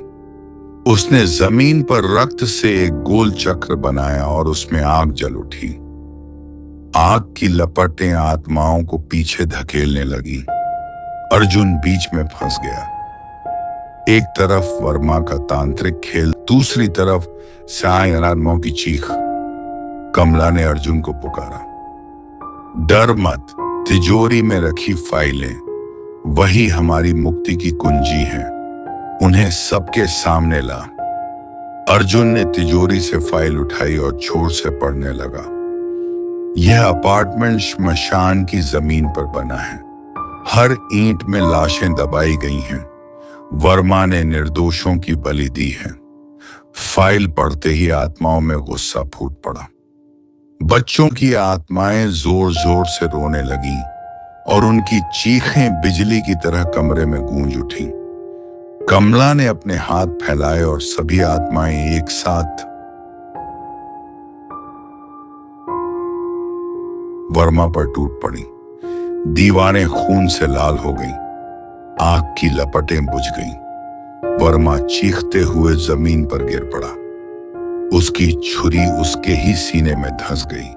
Speaker 1: उसने जमीन पर रक्त से एक गोल चक्र बनाया और उसमें आग जल उठी। आग की लपटें आत्माओं को पीछे धकेलने लगी। अर्जुन बीच में फंस गया। एक तरफ वर्मा का तांत्रिक खेल, दूसरी तरफ साय आत्माओं की चीख। कमला ने अर्जुन को पुकारा, डर मत, तिजोरी में रखी फाइलें वही हमारी मुक्ति की कुंजी हैं। उन्हें सबके सामने ला। अर्जुन ने तिजोरी से फाइल उठाई और जोर से पढ़ने लगा। यह अपार्टमेंट श्मशान की जमीन पर बना है। हर ईंट में लाशें दबाई गई हैं। वर्मा ने निर्दोषों की बलि दी है। फाइल पढ़ते ही आत्माओं में गुस्सा फूट पड़ा। बच्चों की आत्माएं जोर जोर से रोने लगीं और उनकी चीखें बिजली की तरह कमरे में गूंज उठीं। कमला ने अपने हाथ फैलाए और सभी आत्माएं एक साथ वर्मा पर टूट पड़ी। दीवारें खून से लाल हो गईं। आग की लपटें बुझ गईं। वर्मा चीखते हुए जमीन पर गिर पड़ा। उसकी छुरी उसके ही सीने में धंस गई।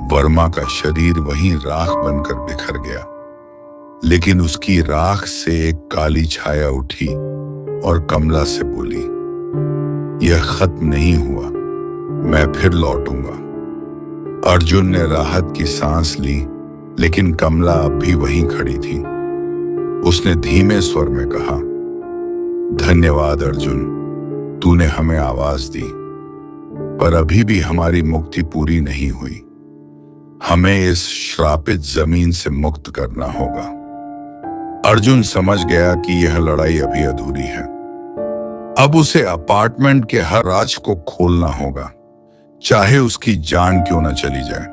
Speaker 1: वर्मा का शरीर वहीं राख बनकर बिखर गया, लेकिन उसकी राख से एक काली छाया उठी और कमला से बोली, यह खत्म नहीं हुआ, मैं फिर लौटूंगा। अर्जुन ने राहत की सांस ली, लेकिन कमला अब भी वहीं खड़ी थी। उसने धीमे स्वर में कहा, धन्यवाद अर्जुन, तूने हमें आवाज दी, पर अभी भी हमारी मुक्ति पूरी नहीं हुई। हमें इस श्रापित जमीन से मुक्त करना होगा। अर्जुन समझ गया कि यह लड़ाई अभी अधूरी है। अब उसे अपार्टमेंट के हर राज को खोलना होगा, चाहे उसकी जान क्यों न चली जाए।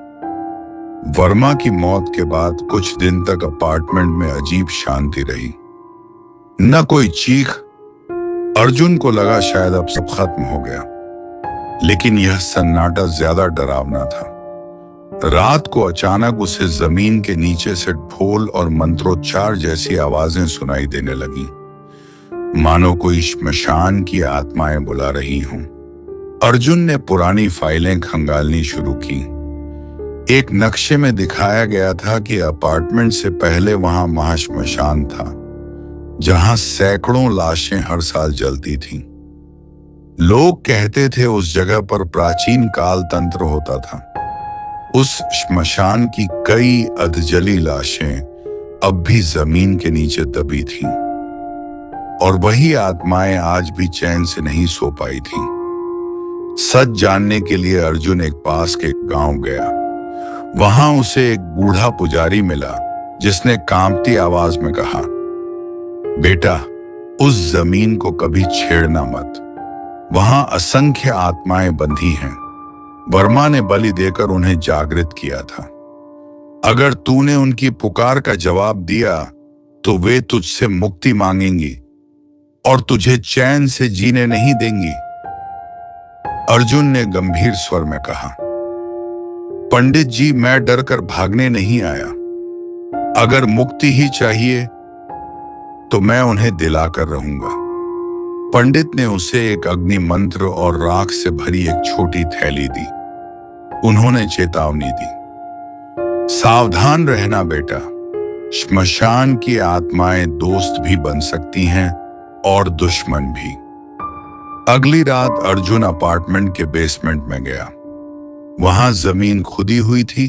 Speaker 1: वर्मा की मौत के बाद कुछ दिन तक अपार्टमेंट में अजीब शांति रही। न कोई चीख। अर्जुन को लगा शायद अब सब खत्म हो गया, लेकिन यह सन्नाटा ज्यादा डरावना था। रात को अचानक उसे जमीन के नीचे से ढोल और मंत्रोच्चार जैसी आवाजें सुनाई देने लगी, मानो कोई श्मशान की आत्माएं बुला रही हों। अर्जुन ने पुरानी फाइलें खंगालनी शुरू की। एक नक्शे में दिखाया गया था कि अपार्टमेंट से पहले वहां महाश्मशान था, जहां सैकड़ों लाशें हर साल जलती थीं। लोग कहते थे उस जगह पर प्राचीन काल तंत्र होता था। उस श्मशान की कई अधजली लाशें अब भी जमीन के नीचे दबी थीं, और वही आत्माएं आज भी चैन से नहीं सो पाई थीं। सच जानने के लिए अर्जुन एक पास के गांव गया। वहां उसे एक बूढ़ा पुजारी मिला, जिसने कांपती आवाज में कहा, बेटा, उस जमीन को कभी छेड़ना मत, वहां असंख्य आत्माएं बंधी हैं। वर्मा ने बलि देकर उन्हें जागृत किया था। अगर तूने उनकी पुकार का जवाब दिया तो वे तुझसे मुक्ति मांगेंगी और तुझे चैन से जीने नहीं देंगी। अर्जुन ने गंभीर स्वर में कहा, पंडित जी, मैं डरकर भागने नहीं आया। अगर मुक्ति ही चाहिए तो मैं उन्हें दिलाकर रहूंगा। पंडित ने उसे एक अग्नि मंत्र और राख से भरी एक छोटी थैली दी। उन्होंने चेतावनी दी, सावधान रहना बेटा, श्मशान की आत्माएं दोस्त भी बन सकती हैं और दुश्मन भी। अगली रात अर्जुन अपार्टमेंट के बेसमेंट में गया। वहां जमीन खुदी हुई थी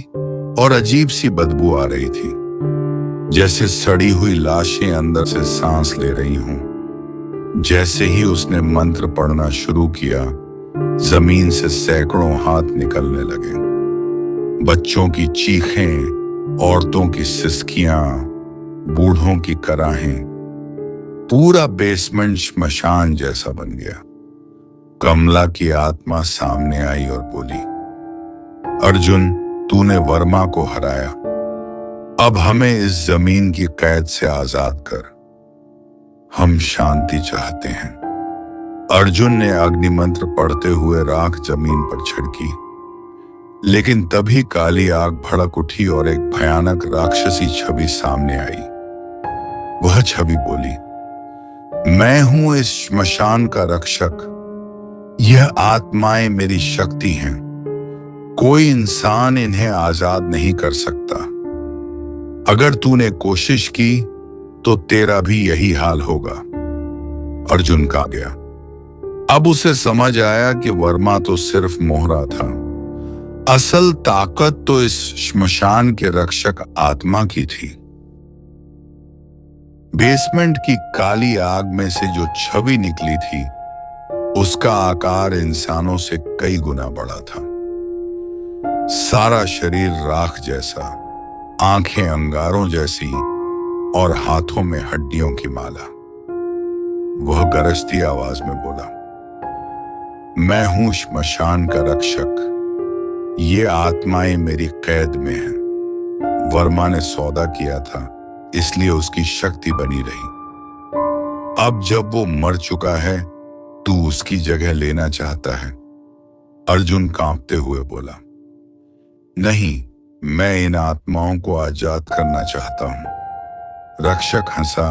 Speaker 1: और अजीब सी बदबू आ रही थी, जैसे सड़ी हुई लाशें अंदर से सांस ले रही हों। जैसे ही उसने मंत्र पढ़ना शुरू किया, जमीन से सैकड़ों हाथ निकलने लगे। बच्चों की चीखें, औरतों की सिसकियां, बूढ़ों की कराहें, पूरा बेसमेंट श्मशान जैसा बन गया। कमला की आत्मा सामने आई और बोली, अर्जुन, तूने वर्मा को हराया, अब हमें इस जमीन की कैद से आजाद कर। हम शांति चाहते हैं। अर्जुन ने अग्नि मंत्र पढ़ते हुए राख जमीन पर छिड़की, लेकिन तभी काली आग भड़क उठी और एक भयानक राक्षसी छवि सामने आई। वह छवि बोली, मैं हूं इस श्मशान का रक्षक। यह आत्माएं मेरी शक्ति हैं। कोई इंसान इन्हें आजाद नहीं कर सकता। अगर तूने कोशिश की तो तेरा भी यही हाल होगा। अर्जुन कहा गया। अब उसे समझ आया कि वर्मा तो सिर्फ मोहरा था। असल ताकत तो इस श्मशान के रक्षक आत्मा की थी। बेसमेंट की काली आग में से जो छवि निकली थी, उसका आकार इंसानों से कई गुना बड़ा था। सारा शरीर राख जैसा, आंखें अंगारों जैसी और हाथों में हड्डियों की माला। वह गरजती आवाज में बोला, मैं हूं श्मशान का रक्षक। ये आत्माएं मेरी कैद में हैं। वर्मा ने सौदा किया था, इसलिए उसकी शक्ति बनी रही। अब जब वो मर चुका है, तू उसकी जगह लेना चाहता है? अर्जुन कांपते हुए बोला, नहीं, मैं इन आत्माओं को आजाद करना चाहता हूं। रक्षक हंसा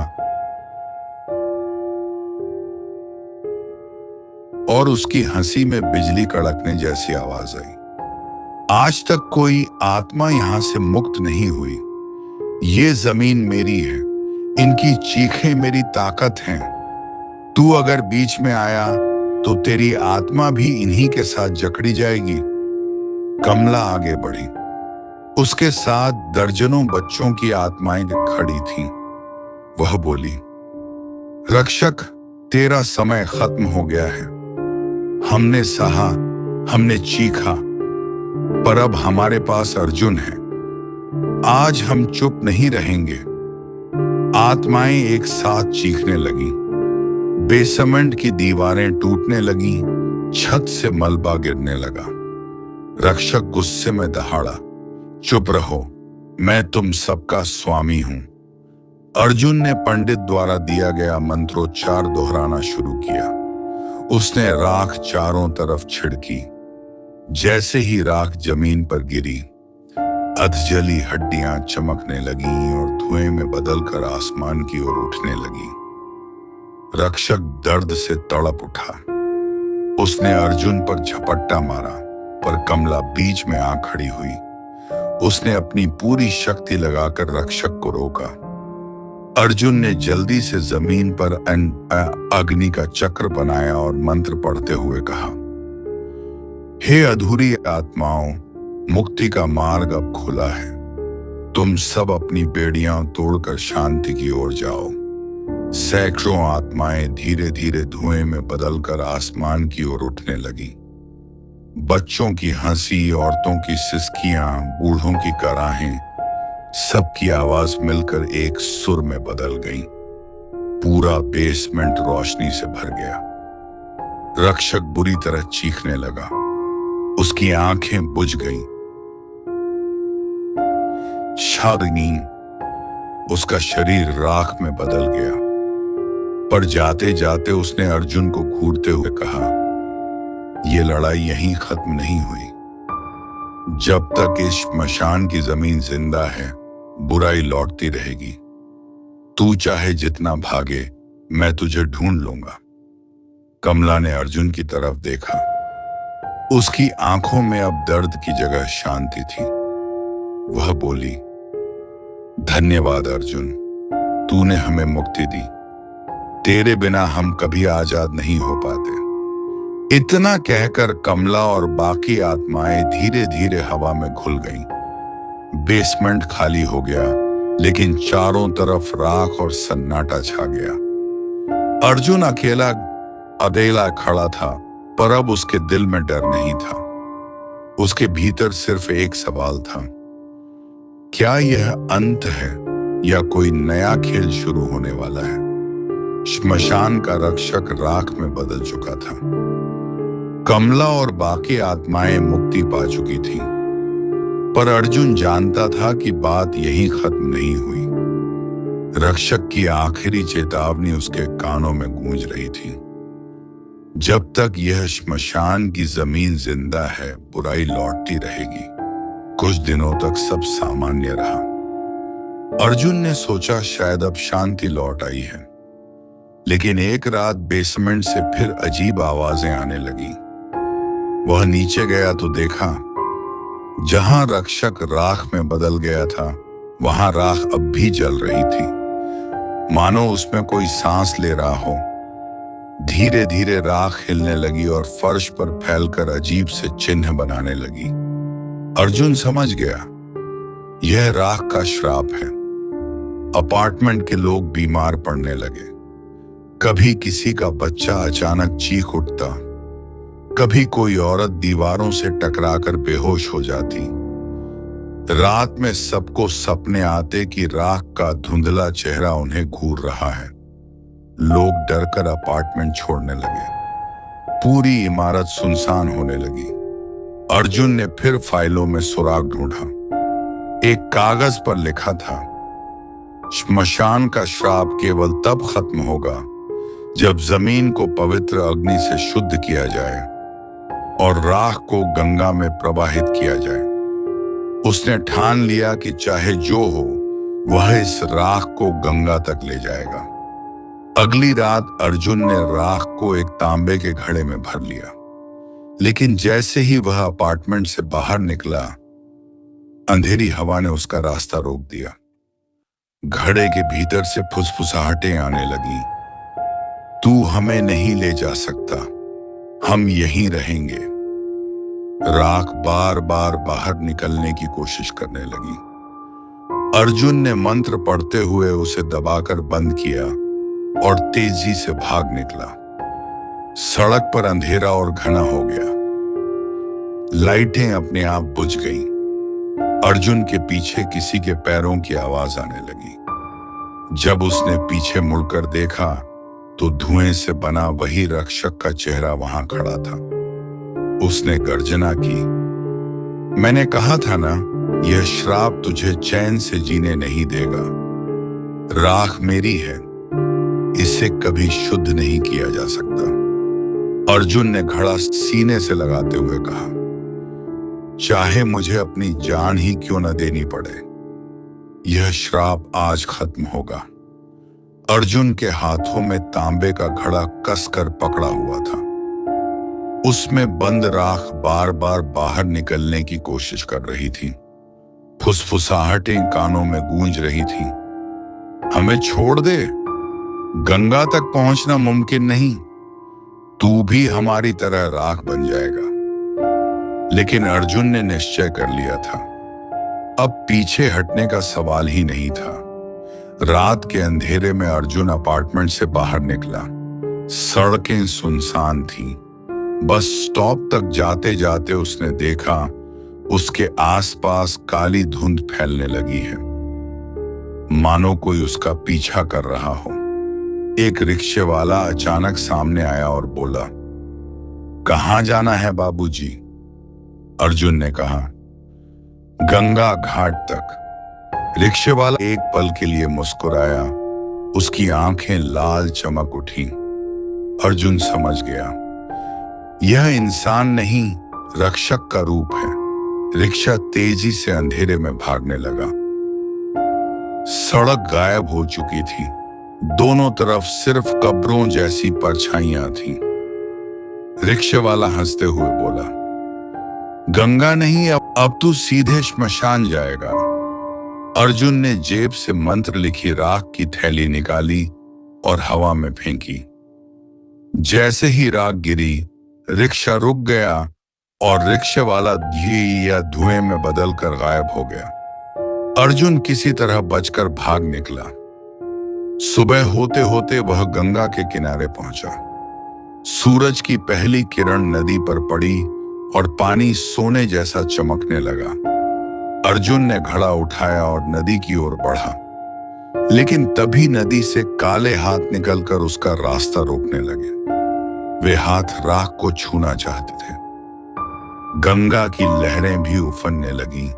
Speaker 1: और उसकी हंसी में बिजली कड़कने जैसी आवाज आई। आज तक कोई आत्मा यहां से मुक्त नहीं हुई। ये जमीन मेरी है, इनकी चीखें मेरी ताकत हैं। तू अगर बीच में आया तो तेरी आत्मा भी इन्हीं के साथ जकड़ी जाएगी। कमला आगे बढ़ी। उसके साथ दर्जनों बच्चों की आत्माएं खड़ी थीं। वह बोली, रक्षक, तेरा समय खत्म हो गया है। हमने सहा, हमने चीखा, पर अब हमारे पास अर्जुन है। आज हम चुप नहीं रहेंगे। आत्माएं एक साथ चीखने लगी। बेसमेंट की दीवारें टूटने लगी, छत से मलबा गिरने लगा। रक्षक गुस्से में दहाड़ा, चुप रहो, मैं तुम सबका स्वामी हूं। अर्जुन ने पंडित द्वारा दिया गया मंत्रोच्चार दोहराना शुरू किया। उसने राख चारों तरफ छिड़की। जैसे ही राख जमीन पर गिरी, अधजली हड्डियां चमकने लगीं और धुएं में बदलकर आसमान की ओर उठने लगी। रक्षक दर्द से तड़प उठा। उसने अर्जुन पर झपट्टा मारा, पर कमला बीच में आ खड़ी हुई। उसने अपनी पूरी शक्ति लगाकर रक्षक को रोका। अर्जुन ने जल्दी से जमीन पर अग्नि का चक्र बनाया और मंत्र पढ़ते हुए कहा, हे अधूरी आत्माओं, मुक्ति का मार्ग अब खुला है। तुम सब अपनी बेड़ियां तोड़कर शांति की ओर जाओ। सैकड़ों आत्माएं धीरे धीरे धुएं में बदलकर आसमान की ओर उठने लगी। बच्चों की हंसी, औरतों की सिसकियां, बूढ़ों की कराहें, सबकी आवाज मिलकर एक सुर में बदल गई। पूरा बेसमेंट रोशनी से भर गया। रक्षक बुरी तरह चीखने लगा। उसकी आंखें बुझ गईं। शालिनी, उसका शरीर राख में बदल गया। पर जाते जाते उसने अर्जुन को घूरते हुए कहा, यह लड़ाई यहीं खत्म नहीं हुई। जब तक इस श्मशान की जमीन जिंदा है, बुराई लौटती रहेगी। तू चाहे जितना भागे, मैं तुझे ढूंढ लूंगा। कमला ने अर्जुन की तरफ देखा। उसकी आंखों में अब दर्द की जगह शांति थी। वह बोली, धन्यवाद अर्जुन, तूने हमें मुक्ति दी। तेरे बिना हम कभी आजाद नहीं हो पाते। इतना कहकर कमला और बाकी आत्माएं धीरे धीरे हवा में घुल गईं। बेसमेंट खाली हो गया, लेकिन चारों तरफ राख और सन्नाटा छा गया। अर्जुन अकेला खड़ा था, पर अब उसके दिल में डर नहीं था। उसके भीतर सिर्फ एक सवाल था, क्या यह अंत है या कोई नया खेल शुरू होने वाला है? श्मशान का रक्षक राख में बदल चुका था। कमला और बाकी आत्माएं मुक्ति पा चुकी थीं, पर अर्जुन जानता था कि बात यहीं खत्म नहीं हुई। रक्षक की आखिरी चेतावनी उसके कानों में गूंज रही थी, जब तक यह श्मशान की जमीन जिंदा है, बुराई लौटती रहेगी। कुछ दिनों तक सब सामान्य रहा। अर्जुन ने सोचा शायद अब शांति लौट आई है, लेकिन एक रात बेसमेंट से फिर अजीब आवाजें आने लगी। वह नीचे गया तो देखा, जहां रक्षक राख में बदल गया था, वहां राख अब भी जल रही थी, मानो उसमें कोई सांस ले रहा हो। धीरे धीरे राख हिलने लगी और फर्श पर फैलकर अजीब से चिन्ह बनाने लगी। अर्जुन समझ गया, यह राख का श्राप है। अपार्टमेंट के लोग बीमार पड़ने लगे। कभी किसी का बच्चा अचानक चीख उठता, कभी कोई औरत दीवारों से टकराकर बेहोश हो जाती। रात में सबको सपने आते कि राख का धुंधला चेहरा उन्हें घूर रहा है। लोग डरकर अपार्टमेंट छोड़ने लगे। पूरी इमारत सुनसान होने लगी। अर्जुन ने फिर फाइलों में सुराग ढूंढा। एक कागज पर लिखा था, श्मशान का श्राप केवल तब खत्म होगा जब जमीन को पवित्र अग्नि से शुद्ध किया जाए और राख को गंगा में प्रवाहित किया जाए। उसने ठान लिया कि चाहे जो हो, वह इस राख को गंगा तक ले जाएगा। अगली रात अर्जुन ने राख को एक तांबे के घड़े में भर लिया, लेकिन जैसे ही वह अपार्टमेंट से बाहर निकला, अंधेरी हवा ने उसका रास्ता रोक दिया। घड़े के भीतर से फुसफुसाहटें आने लगी। तू हमें नहीं ले जा सकता, हम यहीं रहेंगे। राख बार बार बाहर निकलने की कोशिश करने लगी। अर्जुन ने मंत्र पढ़ते हुए उसे दबाकर बंद किया और तेजी से भाग निकला। सड़क पर अंधेरा और घना हो गया। लाइटें अपने आप बुझ गईं। अर्जुन के पीछे किसी के पैरों की आवाज आने लगी। जब उसने पीछे मुड़कर देखा तो धुएं से बना वही रक्षक का चेहरा वहां खड़ा था। उसने गर्जना की, मैंने कहा था ना, यह श्राप तुझे चैन से जीने नहीं देगा। राख मेरी है, इसे कभी शुद्ध नहीं किया जा सकता। अर्जुन ने घड़ा सीने से लगाते हुए कहा, चाहे मुझे अपनी जान ही क्यों न देनी पड़े, यह श्राप आज खत्म होगा। अर्जुन के हाथों में तांबे का घड़ा कसकर पकड़ा हुआ था। उसमें बंद राख बार बार बाहर निकलने की कोशिश कर रही थी। फुसफुसाहटें कानों में गूंज रही थीं। हमें छोड़ दे, गंगा तक पहुंचना मुमकिन नहीं, तू भी हमारी तरह राख बन जाएगा। लेकिन अर्जुन ने निश्चय कर लिया था, अब पीछे हटने का सवाल ही नहीं था। रात के अंधेरे में अर्जुन अपार्टमेंट से बाहर निकला। सड़कें सुनसान थीं। बस स्टॉप तक जाते जाते उसने देखा उसके आसपास काली धुंध फैलने लगी है, मानो कोई उसका पीछा कर रहा हो। एक रिक्शे वाला अचानक सामने आया और बोला, कहाँ जाना है बाबूजी? अर्जुन ने कहा, गंगा घाट तक। रिक्शे वाला एक पल के लिए मुस्कुराया। उसकी आंखें लाल चमक उठी। अर्जुन समझ गया, यह इंसान नहीं, रक्षक का रूप है। रिक्शा तेजी से अंधेरे में भागने लगा। सड़क गायब हो चुकी थी। दोनों तरफ सिर्फ कब्रों जैसी परछाइयां थीं। रिक्शे वाला हंसते हुए बोला, गंगा नहीं, अब तू सीधे श्मशान जाएगा। अर्जुन ने जेब से मंत्र लिखी राख की थैली निकाली और हवा में फेंकी। जैसे ही राख गिरी, रिक्शा रुक गया और रिक्शे वाला घी या धुएं में बदलकर गायब हो गया। अर्जुन किसी तरह बचकर भाग निकला। सुबह होते होते वह गंगा के किनारे पहुंचा। सूरज की पहली किरण नदी पर पड़ी और पानी सोने जैसा चमकने लगा। अर्जुन ने घड़ा उठाया और नदी की ओर बढ़ा, लेकिन तभी नदी से काले हाथ निकलकर उसका रास्ता रोकने लगे। वे हाथ राख को छूना चाहते थे। गंगा की लहरें भी उफनने लगीं,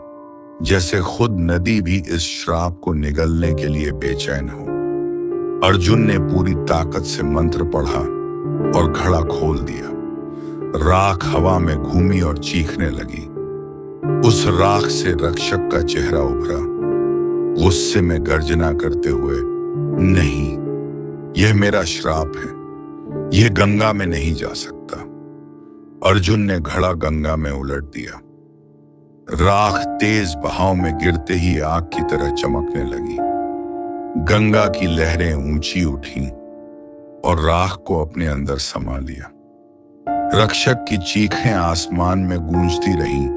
Speaker 1: जैसे खुद नदी भी इस श्राप को निगलने के लिए बेचैन हो। अर्जुन ने पूरी ताकत से मंत्र पढ़ा और घड़ा खोल दिया। राख हवा में घूमी और चीखने लगी। उस राख से रक्षक का चेहरा उभरा, गुस्से में गर्जना करते हुए, नहीं, यह मेरा श्राप है, यह गंगा में नहीं जा सकता। अर्जुन ने घड़ा गंगा में उलट दिया। राख तेज बहाव में गिरते ही आग की तरह चमकने लगी। गंगा की लहरें ऊंची उठीं और राख को अपने अंदर समा लिया। रक्षक की चीखें आसमान में गूंजती रहीं।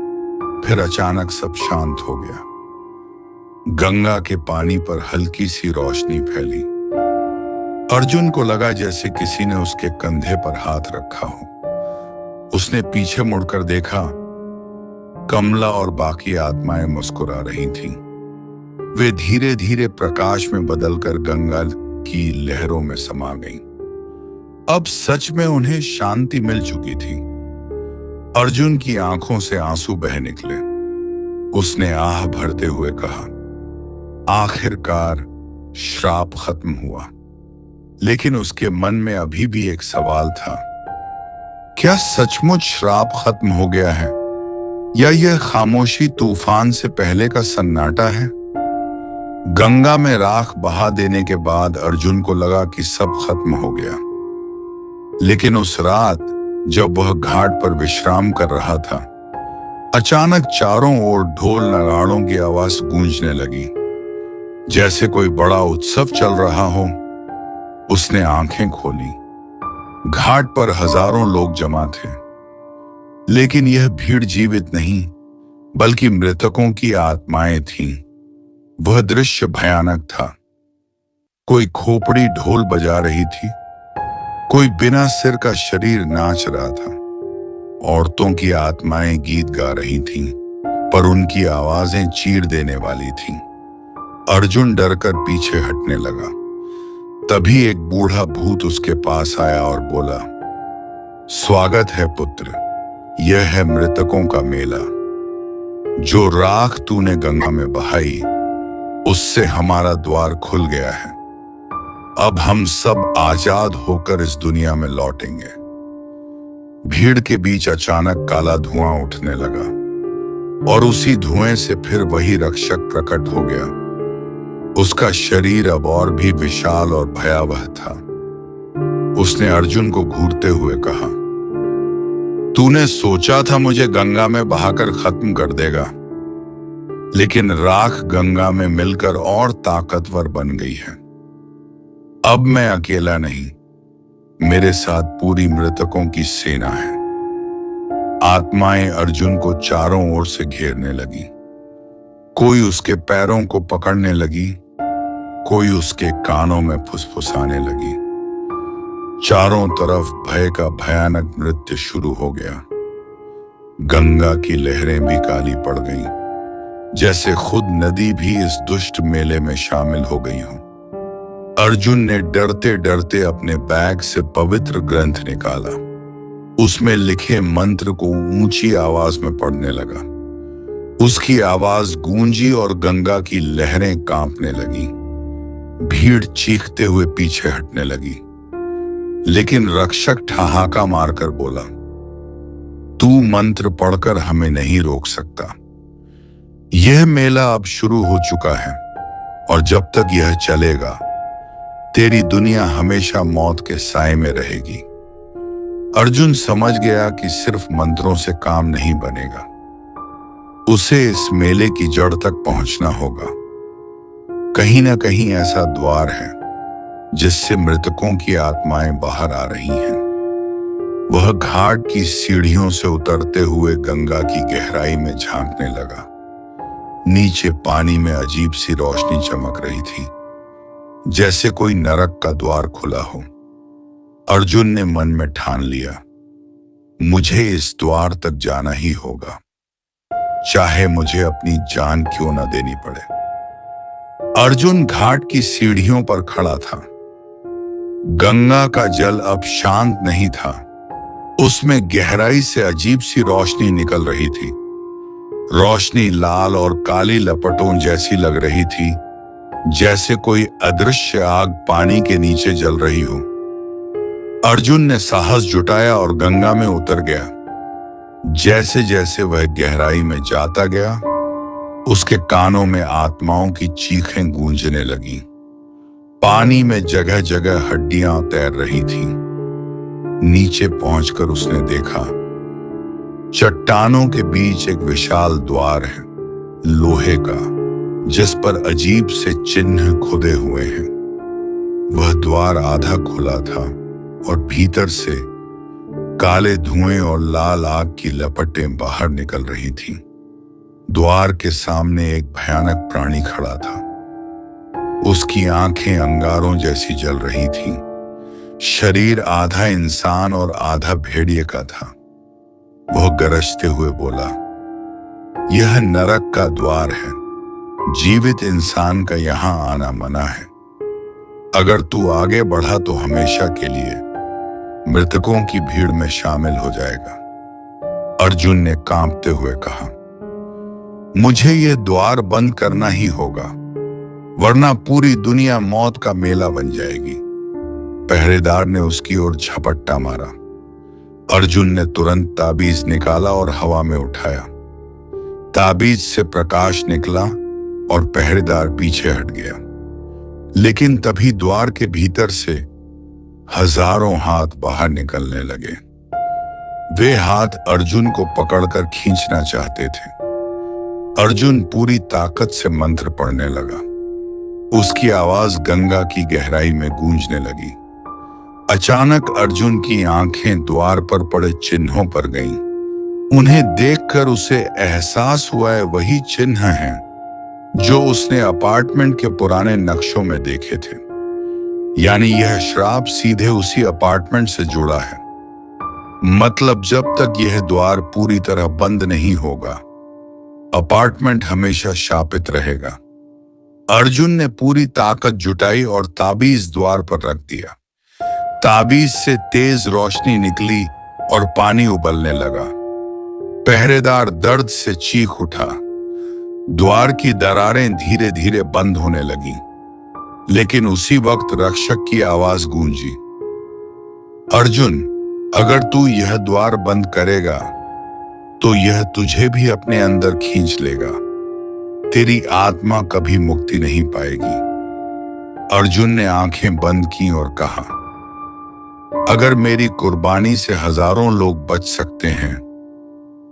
Speaker 1: फिर अचानक सब शांत हो गया। गंगा के पानी पर हल्की सी रोशनी फैली। अर्जुन को लगा जैसे किसी ने उसके कंधे पर हाथ रखा हो। उसने पीछे मुड़कर देखा, कमला और बाकी आत्माएं मुस्कुरा रही थीं। वे धीरे धीरे प्रकाश में बदलकर गंगा की लहरों में समा गईं। अब सच में उन्हें शांति मिल चुकी थी। अर्जुन की आंखों से आंसू बह निकले। उसने आह भरते हुए कहा, आखिरकार श्राप खत्म हुआ। लेकिन उसके मन में अभी भी एक सवाल था, क्या सचमुच श्राप खत्म हो गया है, या यह खामोशी तूफान से पहले का सन्नाटा है? गंगा में राख बहा देने के बाद अर्जुन को लगा कि सब खत्म हो गया। लेकिन उस रात जब वह घाट पर विश्राम कर रहा था, अचानक चारों ओर ढोल नगाड़ों की आवाज गूंजने लगी, जैसे कोई बड़ा उत्सव चल रहा हो। उसने आंखें खोली। घाट पर हजारों लोग जमा थे, लेकिन यह भीड़ जीवित नहीं, बल्कि मृतकों की आत्माएं थीं। वह दृश्य भयानक था। कोई खोपड़ी ढोल बजा रही थी, कोई बिना सिर का शरीर नाच रहा था। औरतों की आत्माएं गीत गा रही थीं, पर उनकी आवाजें चीर देने वाली थीं। अर्जुन डरकर पीछे हटने लगा। तभी एक बूढ़ा भूत उसके पास आया और बोला, स्वागत है पुत्र, यह है मृतकों का मेला। जो राख तूने गंगा में बहाई, उससे हमारा द्वार खुल गया है। अब हम सब आजाद होकर इस दुनिया में लौटेंगे। भीड़ के बीच अचानक काला धुआं उठने लगा और उसी धुएं से फिर वही रक्षक प्रकट हो गया। उसका शरीर अब और भी विशाल और भयावह था। उसने अर्जुन को घूरते हुए कहा, तूने सोचा था मुझे गंगा में बहाकर खत्म कर देगा, लेकिन राख गंगा में मिलकर और ताकतवर बन गई है। अब मैं अकेला नहीं, मेरे साथ पूरी मृतकों की सेना है। आत्माएं अर्जुन को चारों ओर से घेरने लगी। कोई उसके पैरों को पकड़ने लगी, कोई उसके कानों में फुसफुसाने लगी। चारों तरफ भय का भयानक नृत्य शुरू हो गया। गंगा की लहरें भी काली पड़ गईं, जैसे खुद नदी भी इस दुष्ट मेले में शामिल हो गई हो। अर्जुन ने डरते डरते अपने बैग से पवित्र ग्रंथ निकाला। उसमें लिखे मंत्र को ऊंची आवाज में पढ़ने लगा। उसकी आवाज गूंजी और गंगा की लहरें कांपने लगी। भीड़ चीखते हुए पीछे हटने लगी, लेकिन रक्षक ठहाका मारकर बोला, तू मंत्र पढ़कर हमें नहीं रोक सकता। यह मेला अब शुरू हो चुका है, और जब तक यह चलेगा, तेरी दुनिया हमेशा मौत के साए में रहेगी। अर्जुन समझ गया कि सिर्फ मंत्रों से काम नहीं बनेगा। उसे इस मेले की जड़ तक पहुंचना होगा। कहीं ना कहीं ऐसा द्वार है जिससे मृतकों की आत्माएं बाहर आ रही हैं। वह घाट की सीढ़ियों से उतरते हुए गंगा की गहराई में झांकने लगा। नीचे पानी में अजीब सी रोशनी चमक रही थी, जैसे कोई नरक का द्वार खुला हो। अर्जुन ने मन में ठान लिया, मुझे इस द्वार तक जाना ही होगा, चाहे मुझे अपनी जान क्यों न देनी पड़े। अर्जुन घाट की सीढ़ियों पर खड़ा था। गंगा का जल अब शांत नहीं था। उसमें गहराई से अजीब सी रोशनी निकल रही थी। रोशनी लाल और काली लपटों जैसी लग रही थी, जैसे कोई अदृश्य आग पानी के नीचे जल रही हो। अर्जुन ने साहस जुटाया और गंगा में उतर गया। जैसे जैसे वह गहराई में जाता गया, उसके कानों में आत्माओं की चीखें गूंजने लगीं। पानी में जगह जगह हड्डियां तैर रही थीं। नीचे पहुंचकर उसने देखा, चट्टानों के बीच एक विशाल द्वार है, लोहे का, जिस पर अजीब से चिन्ह खुदे हुए हैं। वह द्वार आधा खुला था और भीतर से काले धुएं और लाल आग की लपटें बाहर निकल रही थीं। द्वार के सामने एक भयानक प्राणी खड़ा था। उसकी आंखें अंगारों जैसी जल रही थीं। शरीर आधा इंसान और आधा भेड़िए का था। वह गरजते हुए बोला, यह नरक का द्वार है। जीवित इंसान का यहां आना मना है। अगर तू आगे बढ़ा तो हमेशा के लिए मृतकों की भीड़ में शामिल हो जाएगा। अर्जुन ने कांपते हुए कहा, मुझे यह द्वार बंद करना ही होगा, वरना पूरी दुनिया मौत का मेला बन जाएगी। पहरेदार ने उसकी ओर झपट्टा मारा। अर्जुन ने तुरंत ताबीज निकाला और हवा में उठाया। ताबीज से प्रकाश निकला और पहरेदार पीछे हट गया। लेकिन तभी द्वार के भीतर से हजारों हाथ बाहर निकलने लगे। वे हाथ अर्जुन को पकड़कर खींचना चाहते थे। अर्जुन पूरी ताकत से मंत्र पढ़ने लगा। उसकी आवाज गंगा की गहराई में गूंजने लगी। अचानक अर्जुन की आंखें द्वार पर पड़े चिन्हों पर गईं। उन्हें देखकर उसे एहसास हुआ है वही चिन्ह हैं जो उसने अपार्टमेंट के पुराने नक्शों में देखे थे। यानी यह श्राप सीधे उसी अपार्टमेंट से जुड़ा है। मतलब जब तक यह द्वार पूरी तरह बंद नहीं होगा, अपार्टमेंट हमेशा शापित रहेगा। अर्जुन ने पूरी ताकत जुटाई और ताबीज द्वार पर रख दिया। ताबीज से तेज रोशनी निकली और पानी उबलने लगा। पहरेदार दर्द से चीख उठा। द्वार की दरारें धीरे धीरे बंद होने लगी। लेकिन उसी वक्त रक्षक की आवाज गूंजी, अर्जुन, अगर तू यह द्वार बंद करेगा तो यह तुझे भी अपने अंदर खींच लेगा। तेरी आत्मा कभी मुक्ति नहीं पाएगी। अर्जुन ने आंखें बंद की और कहा, अगर मेरी कुर्बानी से हजारों लोग बच सकते हैं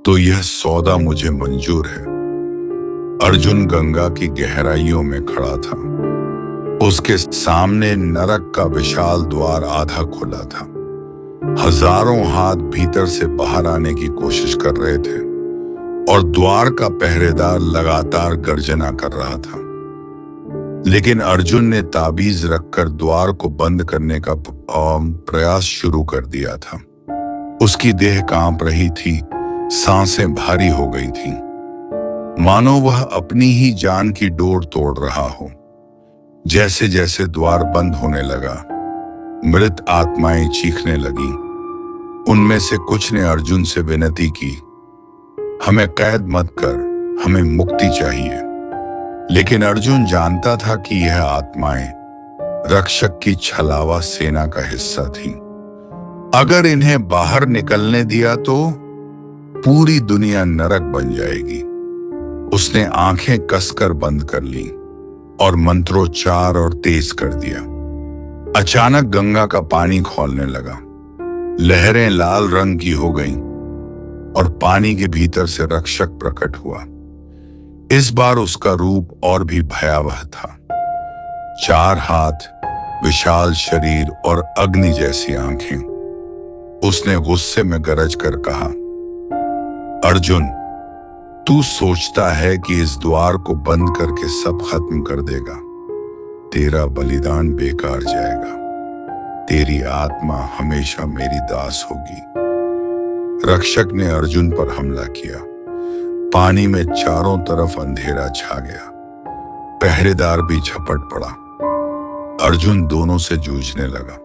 Speaker 1: तो यह सौदा मुझे मंजूर है। अर्जुन गंगा की गहराइयों में खड़ा था। उसके सामने नरक का विशाल द्वार आधा खुला था। हजारों हाथ भीतर से बाहर आने की कोशिश कर रहे थे और द्वार का पहरेदार लगातार गर्जना कर रहा था। लेकिन अर्जुन ने ताबीज रखकर द्वार को बंद करने का प्रयास शुरू कर दिया था। उसकी देह कांप रही थी, सांसें भारी हो गई थीं, मानो वह अपनी ही जान की डोर तोड़ रहा हो। जैसे जैसे द्वार बंद होने लगा, मृत आत्माएं चीखने लगी। उनमें से कुछ ने अर्जुन से विनती की, हमें कैद मत कर, हमें मुक्ति चाहिए। लेकिन अर्जुन जानता था कि यह आत्माएं रक्षक की छलावा सेना का हिस्सा थीं। अगर इन्हें बाहर निकलने दिया तो पूरी दुनिया नरक बन जाएगी। उसने आंखें कसकर बंद कर ली और मंत्रोच्चार और तेज कर दिया। अचानक गंगा का पानी खौलने लगा। लहरें लाल रंग की हो गईं और पानी के भीतर से रक्षक प्रकट हुआ। इस बार उसका रूप और भी भयावह था। 4 हाथ, विशाल शरीर और अग्नि जैसी आंखें। उसने गुस्से में गरज कर कहा, अर्जुन, तू सोचता है कि इस द्वार को बंद करके सब खत्म कर देगा। तेरा बलिदान बेकार जाएगा। तेरी आत्मा हमेशा मेरी दास होगी। रक्षक ने अर्जुन पर हमला किया। पानी में चारों तरफ अंधेरा छा गया। पहरेदार भी झपट पड़ा। अर्जुन दोनों से जूझने लगा।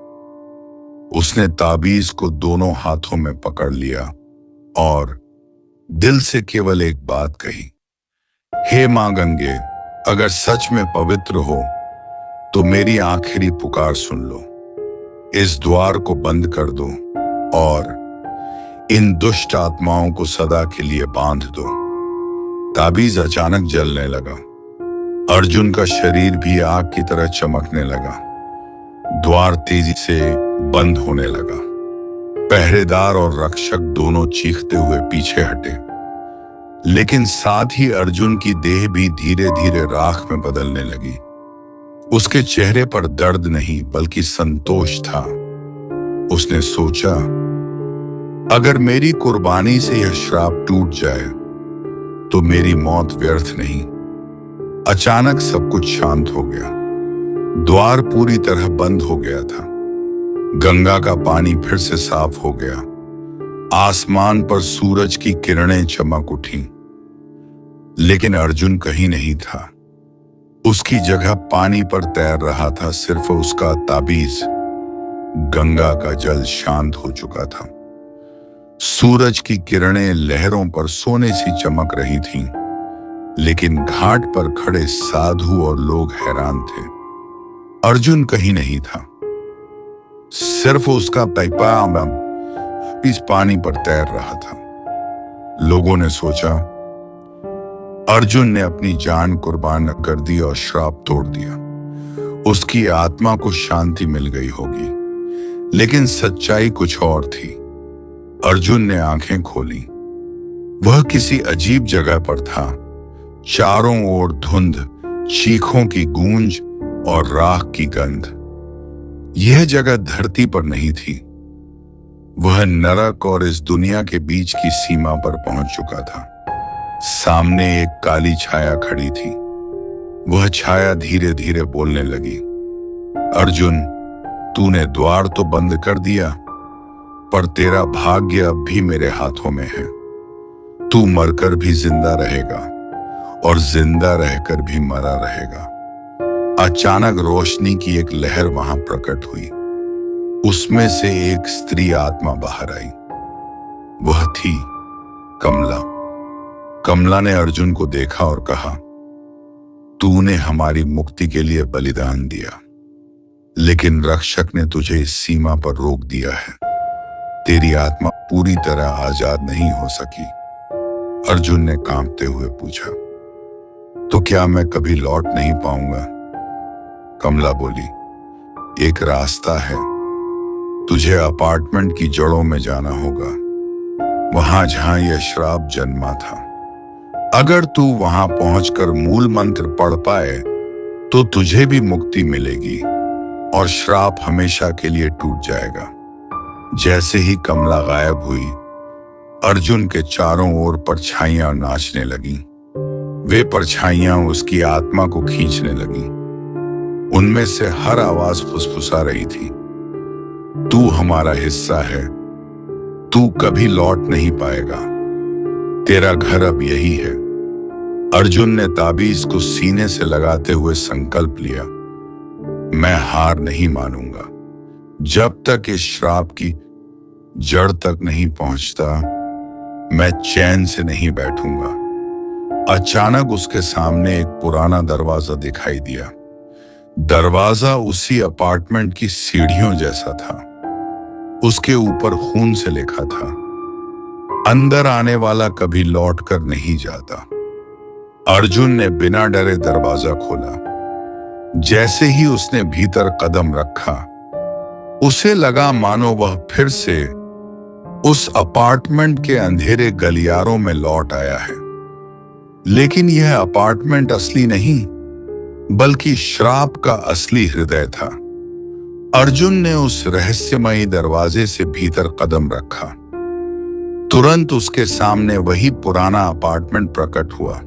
Speaker 1: उसने ताबीज को दोनों हाथों में पकड़ लिया और दिल से केवल एक बात कही, हे मां गंगे, अगर सच में पवित्र हो तो मेरी आखिरी पुकार सुन लो। इस द्वार को बंद कर दो और इन दुष्ट आत्माओं को सदा के लिए बांध दो। ताबीज अचानक जलने लगा। अर्जुन का शरीर भी आग की तरह चमकने लगा। द्वार तेजी से बंद होने लगा। पहरेदार और रक्षक दोनों चीखते हुए पीछे हटे। लेकिन साथ ही अर्जुन की देह भी धीरे धीरे राख में बदलने लगी। उसके चेहरे पर दर्द नहीं बल्कि संतोष था। उसने सोचा, अगर मेरी कुर्बानी से यह श्राप टूट जाए तो मेरी मौत व्यर्थ नहीं। अचानक सब कुछ शांत हो गया। द्वार पूरी तरह बंद हो गया था। गंगा का पानी फिर से साफ हो गया। आसमान पर सूरज की किरणें चमक उठी। लेकिन अर्जुन कहीं नहीं था। उसकी जगह पानी पर तैर रहा था सिर्फ उसका ताबीज। गंगा का जल शांत हो चुका था। सूरज की किरणें लहरों पर सोने सी चमक रही थीं। लेकिन घाट पर खड़े साधु और लोग हैरान थे। अर्जुन कहीं नहीं था। सिर्फ उसका पैपाम इस पानी पर तैर रहा था। लोगों ने सोचा, अर्जुन ने अपनी जान कुर्बान कर दी और श्राप तोड़ दिया। उसकी आत्मा को शांति मिल गई होगी, लेकिन सच्चाई कुछ और थी। अर्जुन ने आंखें खोली। वह किसी अजीब जगह पर था। चारों ओर धुंध, चीखों की गूंज और राख की गंध। यह जगह धरती पर नहीं थी। वह नरक और इस दुनिया के बीच की सीमा पर पहुंच चुका था। सामने एक काली छाया खड़ी थी। वह छाया धीरे धीरे बोलने लगी, अर्जुन, तूने द्वार तो बंद कर दिया, पर तेरा भाग्य अब भी मेरे हाथों में है। तू मरकर भी जिंदा रहेगा और जिंदा रहकर भी मरा रहेगा। अचानक रोशनी की एक लहर वहां प्रकट हुई। उसमें से एक स्त्री आत्मा बाहर आई। वह थी कमला। कमला ने अर्जुन को देखा और कहा, तूने हमारी मुक्ति के लिए बलिदान दिया, लेकिन रक्षक ने तुझे इस सीमा पर रोक दिया है। तेरी आत्मा पूरी तरह आजाद नहीं हो सकी। अर्जुन ने कांपते हुए पूछा, तो क्या मैं कभी लौट नहीं पाऊंगा? कमला बोली, एक रास्ता है। तुझे अपार्टमेंट की जड़ों में जाना होगा, वहां जहां यह श्राप जन्मा था। अगर तू वहां पहुंचकर मूल मंत्र पढ़ पाए तो तुझे भी मुक्ति मिलेगी और श्राप हमेशा के लिए टूट जाएगा। जैसे ही कमला गायब हुई, अर्जुन के चारों ओर परछाइयां नाचने लगीं। वे परछाइयां उसकी आत्मा को खींचने लगीं। उनमें से हर आवाज फुसफुसा रही थी, तू हमारा हिस्सा है, तू कभी लौट नहीं पाएगा, तेरा घर अब यही है। अर्जुन ने ताबीज को सीने से लगाते हुए संकल्प लिया, मैं हार नहीं मानूंगा। जब तक इस श्राप की जड़ तक नहीं पहुंचता, मैं चैन से नहीं बैठूंगा। अचानक उसके सामने एक पुराना दरवाजा दिखाई दिया। दरवाजा उसी अपार्टमेंट की सीढ़ियों जैसा था। उसके ऊपर खून से लिखा था, अंदर आने वाला कभी लौट कर नहीं जाता। अर्जुन ने बिना डरे दरवाजा खोला। जैसे ही उसने भीतर कदम रखा, उसे लगा मानो वह फिर से उस अपार्टमेंट के अंधेरे गलियारों में लौट आया है। लेकिन यह अपार्टमेंट असली नहीं, बल्कि श्राप का असली हृदय था। अर्जुन ने उस रहस्यमयी दरवाजे से भीतर कदम रखा। तुरंत उसके सामने वही पुराना अपार्टमेंट प्रकट हुआ,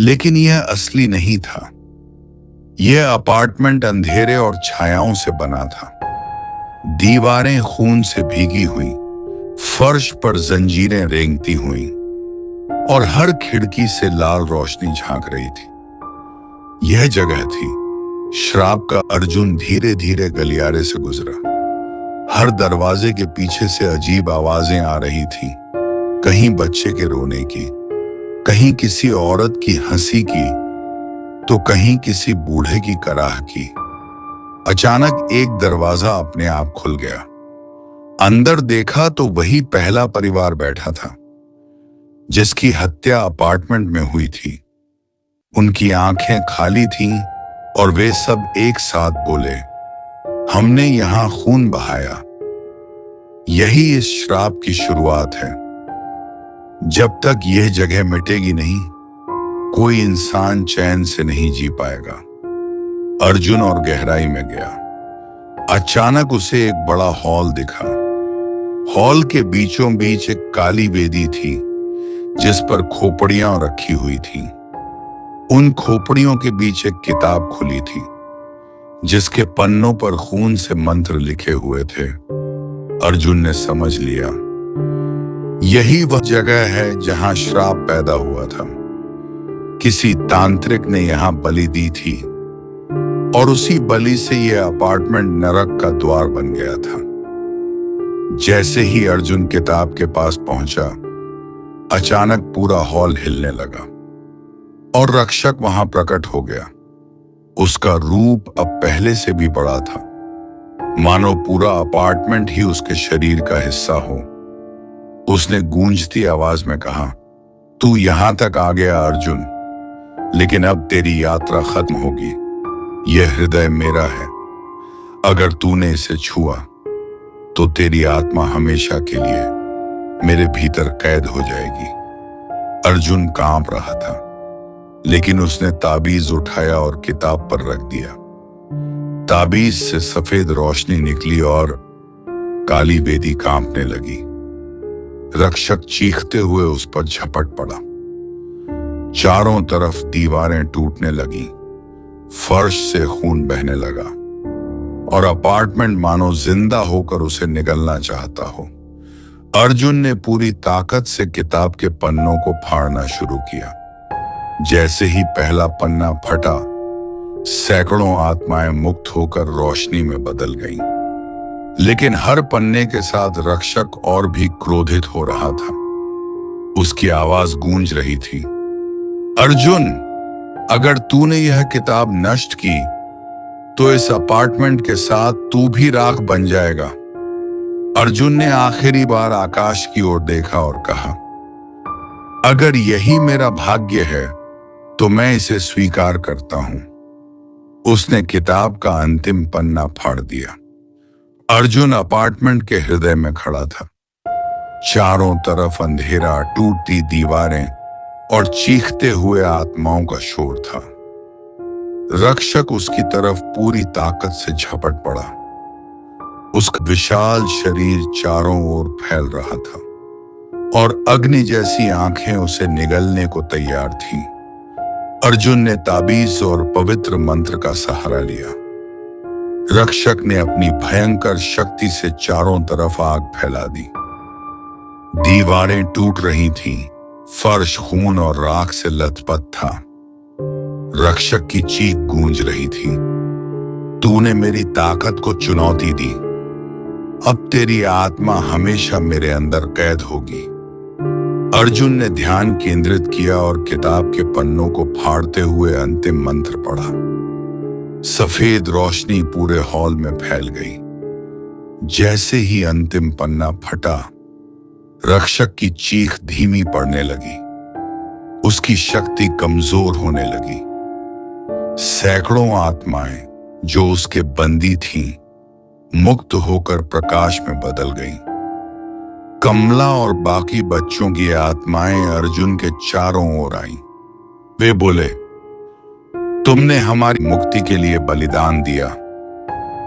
Speaker 1: लेकिन यह असली नहीं था। यह अपार्टमेंट अंधेरे और छायाओं से बना था। दीवारें खून से भीगी हुई, फर्श पर जंजीरें रेंगती हुई और हर खिड़की से लाल रोशनी झांक रही थी। यह जगह थी श्राप का। अर्जुन धीरे धीरे गलियारे से गुजरा। हर दरवाजे के पीछे से अजीब आवाजें आ रही थी, कहीं बच्चे के रोने की, कहीं किसी औरत की हंसी की, तो कहीं किसी बूढ़े की कराह की। अचानक एक दरवाजा अपने आप खुल गया। अंदर देखा तो वही पहला परिवार बैठा था, जिसकी हत्या अपार्टमेंट में हुई थी। उनकी आंखें खाली थीं और वे सब एक साथ बोले, हमने यहां खून बहाया। यही इस श्राप की शुरुआत है। जब तक यह जगह मिटेगी नहीं, कोई इंसान चैन से नहीं जी पाएगा। अर्जुन और गहराई में गया। अचानक उसे एक बड़ा हॉल दिखा। हॉल के बीचों बीच एक काली वेदी थी, जिस पर खोपड़ियां रखी हुई थीं। उन खोपड़ियों के बीच एक किताब खुली थी, जिसके पन्नों पर खून से मंत्र लिखे हुए थे। अर्जुन ने समझ लिया, यही वह जगह है जहां श्राप पैदा हुआ था। किसी तांत्रिक ने यहां बलि दी थी और उसी बलि से यह अपार्टमेंट नरक का द्वार बन गया था। जैसे ही अर्जुन किताब के पास पहुंचा, अचानक पूरा हॉल हिलने लगा और रक्षक वहां प्रकट हो गया। उसका रूप अब पहले से भी बड़ा था, मानो पूरा अपार्टमेंट ही उसके शरीर का हिस्सा हो। उसने गूंजती आवाज में कहा, तू यहां तक आ गया अर्जुन, लेकिन अब तेरी यात्रा खत्म होगी। यह हृदय मेरा है। अगर तूने इसे छुआ तो तेरी आत्मा हमेशा के लिए मेरे भीतर कैद हो जाएगी। अर्जुन कांप रहा था, लेकिन उसने ताबीज उठाया और किताब पर रख दिया। ताबीज से सफेद रोशनी निकली और काली वेदी कांपने लगी। रक्षक चीखते हुए उस पर झपट पड़ा। चारों तरफ दीवारें टूटने लगी, फर्श से खून बहने लगा और अपार्टमेंट मानो जिंदा होकर उसे निगलना चाहता हो। अर्जुन ने पूरी ताकत से किताब के पन्नों को फाड़ना शुरू किया। जैसे ही पहला पन्ना फटा, सैकड़ों आत्माएं मुक्त होकर रोशनी में बदल गईं। लेकिन हर पन्ने के साथ रक्षक और भी क्रोधित हो रहा था। उसकी आवाज गूंज रही थी, अर्जुन, अगर तूने यह किताब नष्ट की तो इस अपार्टमेंट के साथ तू भी राख बन जाएगा। अर्जुन ने आखिरी बार आकाश की ओर देखा और कहा, अगर यही मेरा भाग्य है तो मैं इसे स्वीकार करता हूं। उसने किताब का अंतिम पन्ना फाड़ दिया। अर्जुन अपार्टमेंट के हृदय में खड़ा था। चारों तरफ अंधेरा, टूटती दीवारें और चीखते हुए आत्माओं का शोर था। रक्षक उसकी तरफ पूरी ताकत से झपट पड़ा। उसका विशाल शरीर चारों ओर फैल रहा था और अग्नि जैसी आंखें उसे निगलने को तैयार थीं। अर्जुन ने ताबीज और पवित्र मंत्र का सहारा लिया। रक्षक ने अपनी भयंकर शक्ति से चारों तरफ आग फैला दी। दीवारें टूट रही थीं, फर्श खून और राख से लथपथ था। रक्षक की चीख गूंज रही थी, तूने मेरी ताकत को चुनौती दी। अब तेरी आत्मा हमेशा मेरे अंदर कैद होगी। अर्जुन ने ध्यान केंद्रित किया और किताब के पन्नों को फाड़ते हुए अंतिम मंत्र पढ़ा। सफेद रोशनी पूरे हॉल में फैल गई। जैसे ही अंतिम पन्ना फटा, रक्षक की चीख धीमी पड़ने लगी। उसकी शक्ति कमजोर होने लगी। सैकड़ों आत्माएं जो उसके बंदी थीं, मुक्त होकर प्रकाश में बदल गईं। कमला और बाकी बच्चों की आत्माएं अर्जुन के चारों ओर आईं। वे बोले, तुमने हमारी मुक्ति के लिए बलिदान दिया,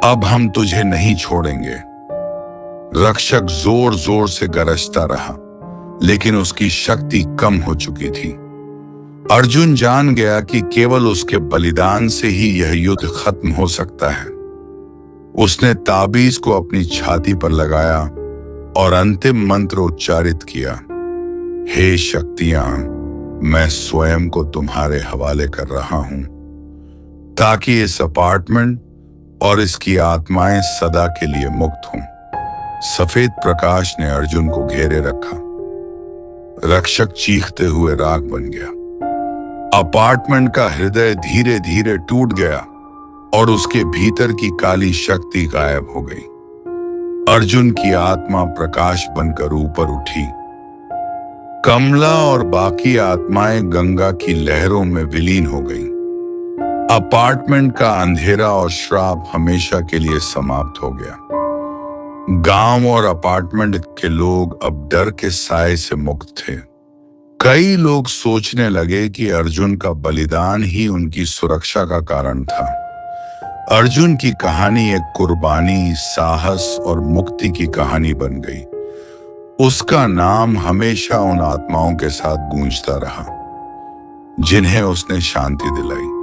Speaker 1: अब हम तुझे नहीं छोड़ेंगे। रक्षक जोर जोर से गरजता रहा, लेकिन उसकी शक्ति कम हो चुकी थी। अर्जुन जान गया कि केवल उसके बलिदान से ही यह युद्ध खत्म हो सकता है। उसने ताबीज को अपनी छाती पर लगाया और अंतिम मंत्र उच्चारित किया, हे शक्तियां, मैं स्वयं को तुम्हारे हवाले कर रहा हूं, ताकि इस अपार्टमेंट और इसकी आत्माएं सदा के लिए मुक्त हों। सफेद प्रकाश ने अर्जुन को घेरे रखा। रक्षक चीखते हुए राख बन गया। अपार्टमेंट का हृदय धीरे धीरे टूट गया और उसके भीतर की काली शक्ति गायब हो गई। अर्जुन की आत्मा प्रकाश बनकर ऊपर उठी। कमला और बाकी आत्माएं गंगा की लहरों में विलीन हो गईं। अपार्टमेंट का अंधेरा और श्राप हमेशा के लिए समाप्त हो गया। गांव और अपार्टमेंट के लोग अब डर के साए से मुक्त थे। कई लोग सोचने लगे कि अर्जुन का बलिदान ही उनकी सुरक्षा का कारण था। अर्जुन की कहानी एक कुर्बानी, साहस और मुक्ति की कहानी बन गई। उसका नाम हमेशा उन आत्माओं के साथ गूंजता रहा जिन्हें उसने शांति दिलाई।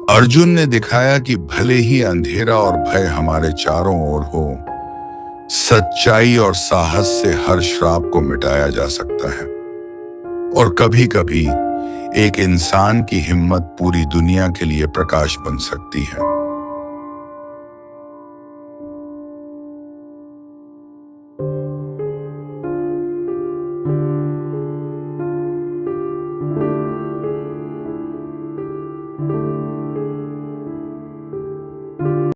Speaker 1: अर्जुन ने दिखाया कि भले ही अंधेरा और भय हमारे चारों ओर हो, सच्चाई और साहस से हर श्राप को मिटाया जा सकता है। और कभी कभी एक इंसान की हिम्मत पूरी दुनिया के लिए प्रकाश बन सकती है।